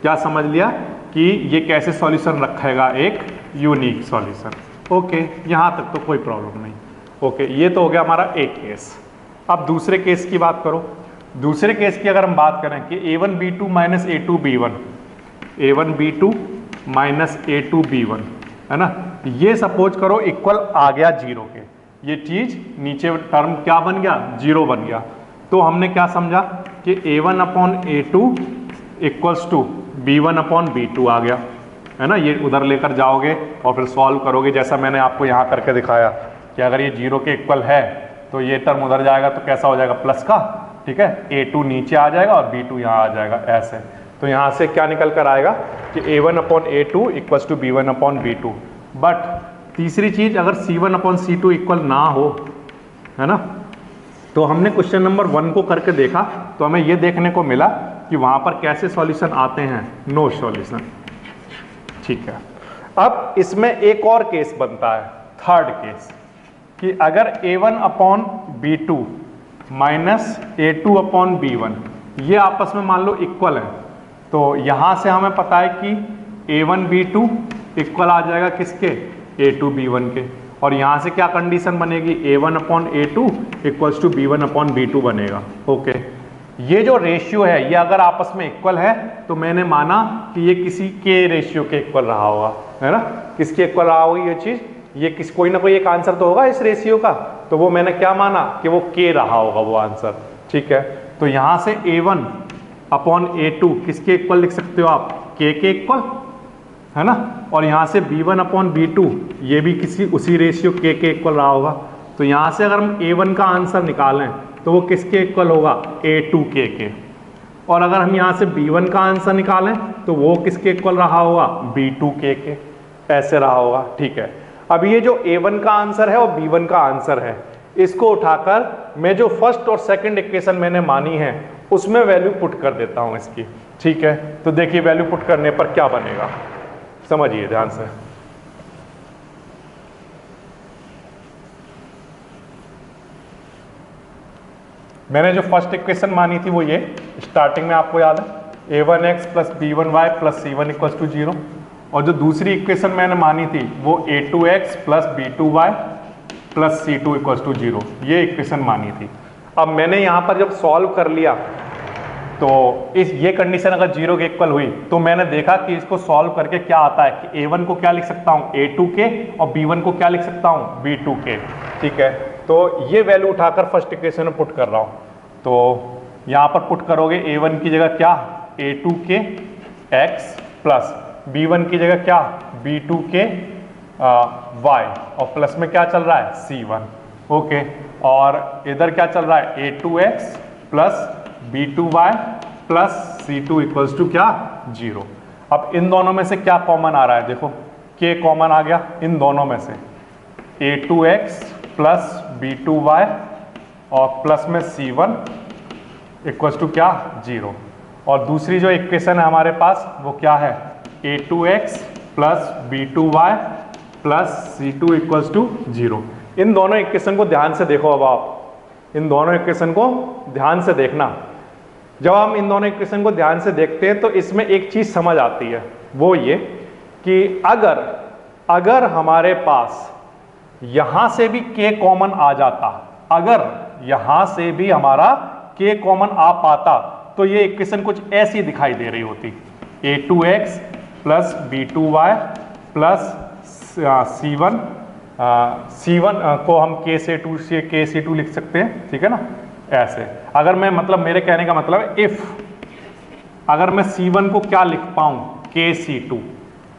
क्या समझ लिया, कि ये कैसे सॉल्यूशन रखेगा, एक यूनिक सॉल्यूशन। ओके, यहाँ तक तो कोई प्रॉब्लम नहीं। ओके, ये तो हो गया हमारा एक केस। अब दूसरे केस की बात करो। दूसरे केस की अगर हम बात करें कि A1B2 -A2B1, A1B2 -A2B1 है ना, ये सपोज करो इक्वल आ गया 0 के, ये चीज नीचे टर्म क्या बन गया, 0 बन गया। तो हमने क्या समझा कि A1/A2 इक्वल्स टू B1/B2 आ गया, है ना। ये उधर लेकर जाओगे और फिर सॉल्व करोगे, जैसा मैंने आपको यहाँ करके दिखाया कि अगर ये 0 के इक्वल है तो ये टर्म उधर जाएगा तो कैसा हो जाएगा, प्लस का। ठीक है। A2 नीचे आ जाएगा और B2 यहाँ आ जाएगा, ऐसे। तो यहाँ से क्या निकल कर आएगा कि A1/A2 equals to B1/B2। But तीसरी चीज, अगर C1/C2 इक्वल ना हो, है ना, तो हमने क्वेश्चन नंबर 1 को करके देखा, तो हमें ये देखने को मिला कि वहां पर कैसे सॉल्यूशन आते हैं, नो सॉल्यूशन। ठीक है। अब इसमें एक और केस बनता है, थर्ड केस, कि अगर A1/B2 -A2/B1 ये आपस में मान लो इक्वल है, तो यहां से हमें पता है कि A1B2 इक्वल आ जाएगा किसके, A2B1 के। और यहां से क्या कंडीशन बनेगी, A1/A2 इक्वल्स टू B1/B2 बनेगा। ओके, ये जो रेशियो है ये अगर आपस में इक्वल है तो मैंने माना कि ये किसी के रेशियो के इक्वल रहा होगा, है ना। किसके इक्वल रहा होगा ये चीज, ये कोई ना कोई एक आंसर तो होगा इस रेशियो का, तो वो मैंने क्या माना कि वो के रहा होगा वो आंसर। ठीक है। तो यहां से A1/A2 किसके इक्वल लिख सकते हो आप, के इक्वल, है ना। और यहां से B1/B2 ये भी किसी उसी रेशियो के इक्वल रहा होगा। तो यहां से अगर हम A1 का आंसर निकालें तो वो किसके इक्वल होगा, A2 के। और अगर हम यहां से B1 का आंसर निकालें तो वो किसके इक्वल रहा होगा, B2 के। ऐसे रहा होगा। ठीक है। अब ये जो A1 का आंसर है और B1 का आंसर है, इसको उठाकर मैं जो फर्स्ट और सेकंड इक्वेशन मैंने मानी है उसमें वैल्यू पुट कर देता हूं इसकी। ठीक है, तो देखिए वैल्यू पुट करने पर क्या बनेगा, समझिए ध्यान से। मैंने जो फर्स्ट इक्वेशन मानी थी वो ये, स्टार्टिंग में आपको याद है a1x plus b1y plus c1 equals to 0, और जो दूसरी इक्वेशन मैंने मानी थी वो a2x plus b2y plus c2 equals to 0, ये इक्वेशन मानी थी। अब मैंने यहाँ पर जब सॉल्व कर लिया तो ये कंडीशन अगर 0 के इक्वल हुई तो मैंने देखा कि इसको सॉल्व करके क्या आता है कि a1 को क्या लिख सकता हूँ a2k और b1 को क्या लिख सकता हूँ b2k। ठीक है, तो ये वैल्यू उठाकर फर्स्ट इक्वेशन में पुट कर रहा हूँ। तो यहाँ पर पुट करोगे a1 की जगह क्या a2k x प्लस b1 की जगह क्या b2k y, और प्लस में क्या चल रहा है c1। ओके, और इधर क्या चल रहा है a2x plus b2y plus c2 equals to क्या 0। अब इन दोनों में से क्या कॉमन आ रहा है, देखो k कॉमन आ गया इन दोनों में से, a2x प्लस b2y और प्लस में c1 इक्वल्स टू क्या 0। और दूसरी जो इक्वेशन है हमारे पास वो क्या है a2x plus b2y plus c2 equals to 0। इन दोनों इक्वेशन को ध्यान से देखो। अब आप इन दोनों इक्वेशन को ध्यान से देखना। जब हम इन दोनों इक्वेशन को ध्यान से देखते हैं तो इसमें एक चीज समझ आती है, वो ये कि अगर हमारे पास यहां से भी k कॉमन आ जाता, अगर यहां से भी हमारा k कॉमन आ पाता तो ये इक्वेशन कुछ ऐसी दिखाई दे रही होती, a2x plus b2y plus c1 को हम k से 2 लिख सकते हैं। ठीक है ना, ऐसे। अगर मैं मतलब मेरे कहने का मतलब है इफ अगर मैं c1 को क्या लिख पाऊं kc2,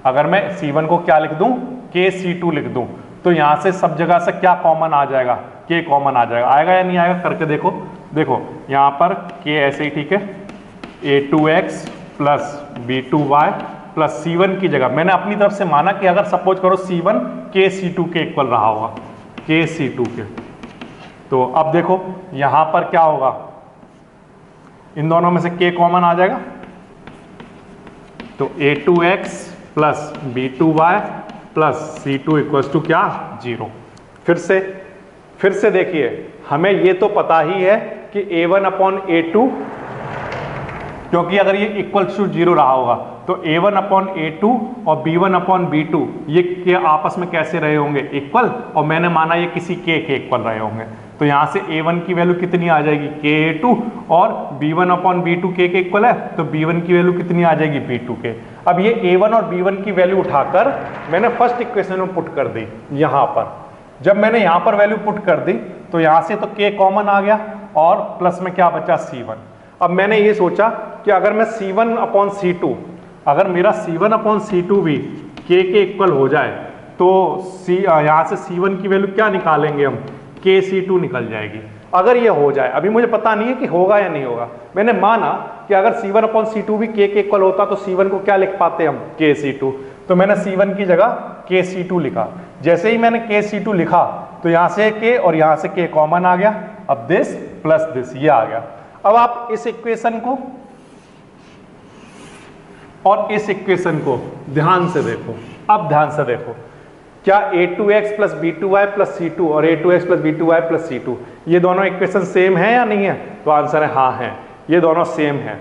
अगर मैं c1 को क्या लिख दूं kc2 लिख दूं तो यहां से सब जगह से क्या कॉमन आ जाएगा k कॉमन आ जाएगा। आएगा या नहीं आएगा करके देखो। देखो यहां पर k ऐसे ही ठीक है, a2x plus b2y plus c1 की जगह मैंने अपनी तरफ से माना कि अगर सपोज करो c1 kc2 के इक्वल रहा होगा, kc2 के, तो अब देखो यहां पर क्या होगा, इन दोनों में से k कॉमन आ जाएगा तो a2x plus b2y plus c2 equals to क्या 0। फिर से देखिए, हमें ये तो पता ही है कि a1 अपॉन a2, क्योंकि अगर ये इक्वल टू 0 रहा होगा तो a1 अपॉन a2 और b1 अपॉन b2 ये आपस में कैसे रहे होंगे इक्वल, और मैंने माना ये किसी k के इक्वल रहे होंगे। तो यहां से a1 की वैल्यू कितनी आ जाएगी k a2 और b1 अपॉन b2 k के इक्वल है तो b1 की वैल्यू कितनी आ जाएगी b2 के। अब ये a1 और b1 की वैल्यू उठाकर मैंने फर्स्ट इक्वेशन में पुट कर दी। यहां पर जब मैंने यहां पर वैल्यू पुट कर दी तो यहां से तो k कॉमन आ गया और प्लस में क्या बचा c1। अब मैंने ये सोचा कि अगर मैं c1 अपॉन c2, अगर मेरा c1 अपॉन c2 भी k के इक्वल हो जाए तो यहाँ से c1 की वैल्यू क्या निकालेंगे हम kc2 निकल जाएगी। अगर ये हो जाए, अभी मुझे पता नहीं है कि होगा या नहीं होगा, मैंने माना कि अगर c1 अपॉन c2 भी k के इक्वल होता तो c1 को क्या लिख पाते हम kc2, तो मैंने c1 की जगह kc2 लिखा। जैसे ही मैंने kc2 लिखा तो यहाँ से k और यहाँ से k कॉमन आ गया, अब दिस प्लस दिस ये आ गया। अब आप इस इक्वेशन को और इस इक्वेशन को ध्यान से देखो। अब ध्यान से देखो, क्या a2x plus b2y plus c2 और a2x plus b2y plus c2 ये दोनों इक्वेशन सेम है या नहीं है? तो आंसर है हाँ है, ये दोनों सेम है।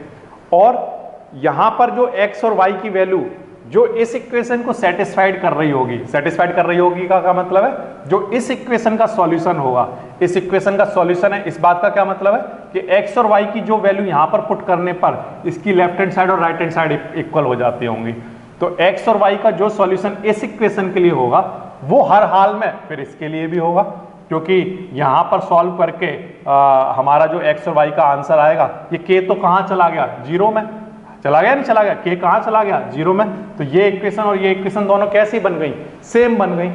और यहां पर जो x और y की वैल्यू जो इस इक्वेशन को सेटिस्फाइड कर रही होगी, सेटिस्फाइड कर रही होगी का मतलब है जो इस इक्वेशन का सॉल्यूशन होगा, इस इक्वेशन का सॉल्यूशन है, इस बात का क्या मतलब है कि x और y की जो वैल्यू यहां पर पुट करने पर इसकी लेफ्ट हैंड साइड और राइट हैंड साइड इक्वल हो जाती होंगी। तो x और y का जो सॉल्यूशन इस इक्वेशन के लिए होगा वो हर हाल में फिर इसके लिए भी होगा, क्योंकि यहां पर सॉल्व करके हमारा जो x और y का आंसर आएगा, ये k तो कहां चला गया, जीरो में चला गया, नहीं चला गया, k कहां चला गया, जीरो में। तो ये इक्वेशन और ये इक्वेशन दोनों कैसी बन गई, सेम बन गई।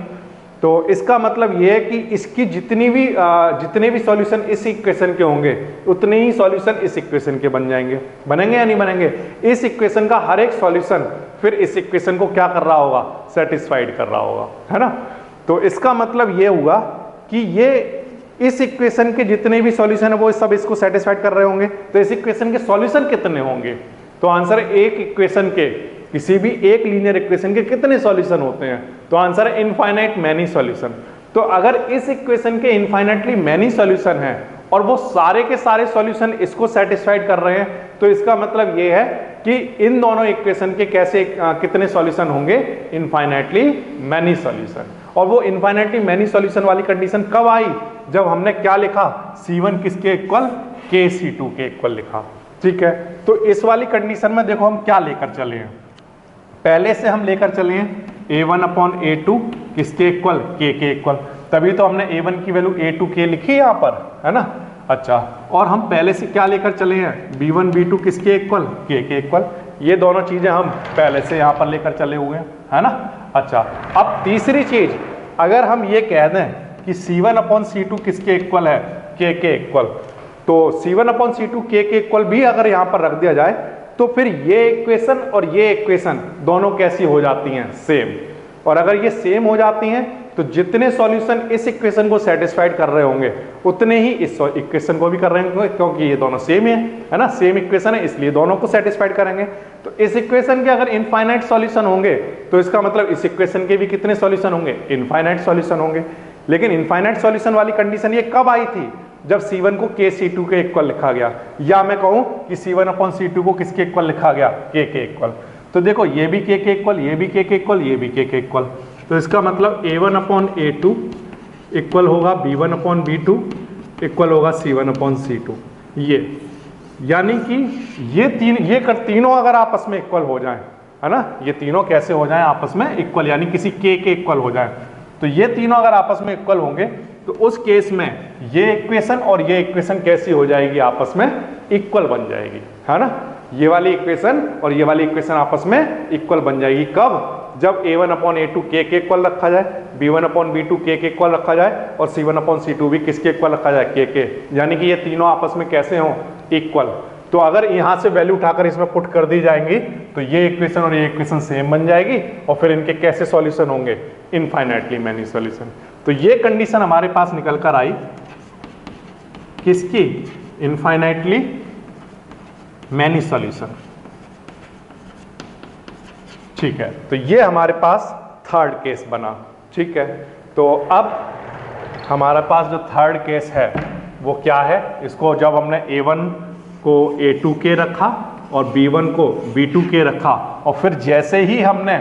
तो इसका मतलब ये है कि इसकी जितने भी सॉल्यूशन इस इक्वेशन के होंगे उतने ही सॉल्यूशन इस इक्वेशन के बन जाएंगे। बनेंगे या नहीं बनेंगे? इस इक्वेशन का हर एक सॉल्यूशन फिर इस इक्वेशन को क्या कर रहा होगा, सेटिस्फाइड कर रहा होगा, है ना। तो इसका मतलब ये हुआ कि ये इस इक्वेशन के जितने भी सॉल्यूशन है वो सब इसको सेटिस्फाइड कर रहे होंगे, तो इस इक्वेशन के सॉल्यूशन कितने होंगे? तो आंसर है एक इक्वेशन के, किसी भी एक लीनियर इक्वेशन के कितने सॉल्यूशन होते हैं? तो आंसर है इनफाइनाइट मैनी सॉल्यूशन। तो अगर इस इक्वेशन के इनफाइनाइटली मैनी सॉल्यूशन है और वो सारे के सारे सॉल्यूशन इसको सेटिस्फाइड कर रहे हैं, तो इसका मतलब ये है कि इन दोनों इक्वेशन के कैसे कितने सॉल्यूशन होंगे? Infinitely many solution. और वो इनफाइनाइटली मैनी सॉल्यूशन वाली कंडीशन कब आई? जब हमने क्या लिखा? C1 किसके इक्वल? KC2 के इक्वल लिखा। ठीक है, तो इस वाली कंडीशन में देखो हम क्या लेकर चले हैं, पहले से हम लेकर चले हैं A1/A2 किसके इक्वल? K के इक्वल। तभी तो हमने A1 की वैल्यू A2K लिखी है यहाँ पर, है ना। अच्छा, और हम पहले से क्या लेकर चले हैं? B1 B2 किसके इक्वल? K के इक्वल। ये दोनों चीजें हम पहले से यहाँ पर लेकर चले हुए हैं, है ना। अच्छा, अब तीसरी चीज, अगर हम ये कह दें कि C1/C2 किसके इक्वल है? K के इक्वल, तो C1/C2 K के इक्वल भी अगर यहाँ पर रख दिया जाए तो फिर ये इक्वेशन और ये इक्वेशन दोनों कैसी हो जाती हैं? सेम। और अगर ये सेम हो जाती हैं तो जितने सॉल्यूशन इस इक्वेशन को सेटिस्फाइड कर रहे होंगे उतने ही इस इक्वेशन को भी कर रहे होंगे, क्योंकि ये दोनों सेम है ना, सेम इक्वेशन है, इसलिए दोनों को सेटिस्फाइड करेंगे। तो इस इक्वेशन के अगर इनफाइनाइट सॉल्यूशन होंगे तो इसका मतलब इस इक्वेशन के भी कितने सॉल्यूशन होंगे? इनफाइनाइट सॉल्यूशन होंगे। लेकिन इनफाइनाइट सॉल्यूशन वाली कंडीशन ये कब आई थी? जब C1 को KC2 के इक्वल लिखा गया, या मैं कहूं कि C1/C2 को किसके इक्वल लिखा गया? K के इक्वल। तो देखो ये भी K के इक्वल, ये भी K के इक्वल, ये भी K के इक्वल। तो इसका मतलब A1/A2 इक्वल होगा B1/B2 इक्वल होगा C1/C2। ये यानी कि ये तीनों अगर आपस में इक्वल हो जाएं, है ना, ये तीनों कैसे हो जाएं आपस में इक्वल, यानी किसी K के इक्वल हो जाएं, तो ये तीनों अगर आपस में इक्वल होंगे तो उस केस में ये इक्वेशन और ये इक्वेशन कैसी हो जाएगी? आपस में इक्वल बन जाएगी, है ना। ये वाली इक्वेशन और ये वाली इक्वेशन आपस में इक्वल बन जाएगी। कब? जब A1/A2 K के इक्वल रखा जाए, B1/B2 K के इक्वल रखा जाए और C1/C2 भी किसके इक्वल रखा जाए? K के। यानी कि ये तीनों आपस में कैसे हों? इक्वल। तो अगर यहाँ से वैल्यू उठाकर इसमें पुट कर दी जाएंगी तो ये इक्वेशन और ये इक्वेशन सेम बन जाएगी, और फिर इनके कैसे सॉल्यूशन होंगे? Infinitely many solution. तो ये कंडीशन हमारे पास निकल कर आई किसकी? Infinitely many solution. ठीक है, तो ये हमारे पास थर्ड केस बना। ठीक है, तो अब हमारे पास जो थर्ड केस है वो क्या है? इसको जब हमने A1 को A2K रखा और B1 को B2K रखा, और फिर जैसे ही हमने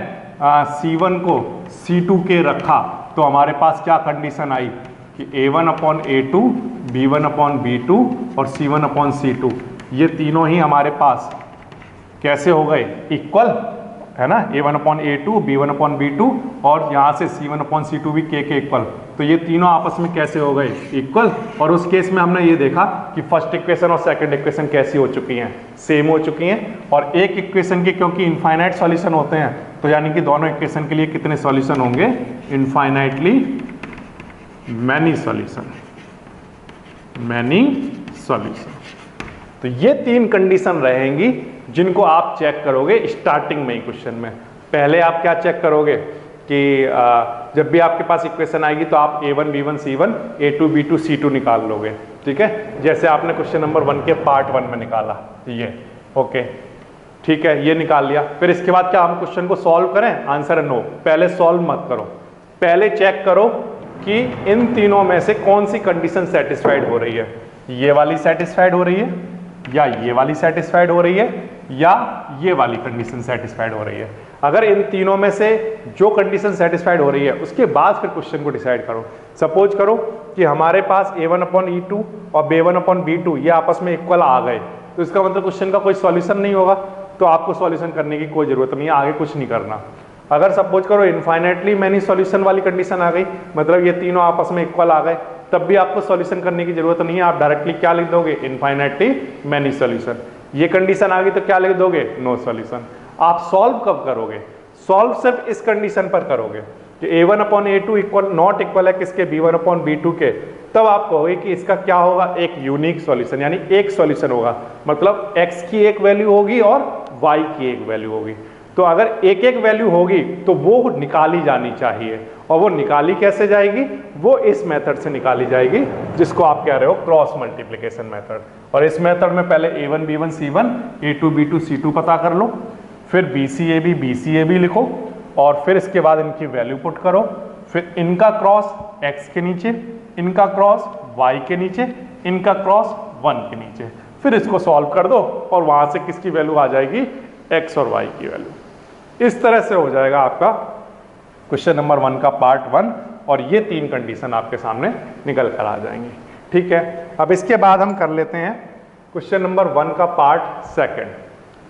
C1 को C2K रखा तो हमारे पास क्या कंडीशन आई कि A1/A2 B1/B2 और C1/C2 ये तीनों ही हमारे पास कैसे हो गए? इक्वल, है ना। A1/A2 B1/B2 और यहाँ से C1/C2 भी K के इक्वल। तो ये तीनों आपस में कैसे हो गए? इक्वल। और उस केस में हमने ये देखा कि फर्स्ट इक्वेशन और सेकंड इक्वेशन कैसी हो चुकी हैं? सेम हो चुकी हैं। और एक इक्वेशन के क्योंकि इनफाइनाइट सॉल्यूशन होते हैं, तो यानी कि दोनों इक्वेशन के लिए कितने सॉल्यूशन होंगे? Infinitely many solution. Many solution. तो ये तीन कंडीशन रहेंगी जिनको आप चेक करोगे स्टार्टिंग में ही क्वेश्चन में। पहले आप क्या चेक करोगे कि जब भी आपके पास इक्वेशन आएगी तो आप A1 B1 C1 A2 B2 C2 निकाल लोगे। ठीक है, जैसे आपने क्वेश्चन नंबर 1 के पार्ट 1 में निकाला ये। ओके, ठीक है, ये निकाल लिया। फिर इसके बाद क्या हम क्वेश्चन को सॉल्व करें? आंसर है नो। पहले सॉल्व मत करो, पहले चेक करो कि इन तीनों में से कौन सी कंडीशन सेटिस्फाइड हो रही है। ये वाली सेटिस्फाइड हो रही है, या ये वाली सेटिस्फाइड हो रही है, या ये वाली कंडीशन सेटिस्फाइड हो रही है। अगर इन तीनों में से जो कंडीशन सेटिस्फाइड हो रही है उसके बाद फिर क्वेश्चन को डिसाइड करो। सपोज करो कि हमारे पास A1/E2 और B1/B2 ये आपस में इक्वल आ गए, तो इसका मतलब क्वेश्चन का कोई सॉल्यूशन नहीं होगा, तो आपको सॉल्यूशन करने की कोई जरूरत नहीं है, आगे कुछ नहीं करना। अगर सपोज करो इनफाइनाइटली मैनी सॉल्यूशन वाली कंडीशन आ गई, मतलब ये तीनों आपस में इक्वल आ गए, तब भी आपको सॉल्यूशन करने की जरूरत नहीं है। आप डायरेक्टली क्या लिख दोगे? Infinitely many solution. ये कंडीशन आ गई तो क्या लिख दोगे? No solution. आप सॉल्व कब करोगे? सॉल्व सिर्फ इस कंडीशन पर करोगे कि A1/A2 इक्वल नॉट इक्वल है किसके? B1/B2 के। तब आप कहोगे कि इसका क्या होगा? एक यूनिक सॉल्यूशन, यानी एक सॉल्यूशन होगा, मतलब x की एक वैल्यू होगी और y की एक वैल्यू होगी। तो तो अगर एक एक वैल्यू होगी तो वो निकाली जानी चाहिए, और वो निकाली कैसे जाएगी, वो इस मेथड से निकाली जाएगी जिसको आप कह रहे हो क्रॉस मल्टीप्लिकेशन मेथड। और इस मेथड में पहले a1 b1 c1 a2 b2 c2 पता कर लो, फिर b c a b लिखो, और फिर इसके बाद इनकी वैल्यू पुट करो, फिर इनका क्रॉस x के नीचे, इनका क्रॉस y के नीचे, इनका क्रॉस 1 के नीचे, फिर इसको सॉल्व कर दो और वहां से किसकी वैल्यू आ जाएगी, x और y की वैल्यू। इस तरह से हो जाएगा आपका क्वेश्चन नंबर 1 का पार्ट 1, और ये 3 कंडीशन आपके सामने निकल कर आ जाएंगी। ठीक है, अब इसके बाद हम कर लेते हैं क्वेश्चन नंबर 1 का पार्ट 2।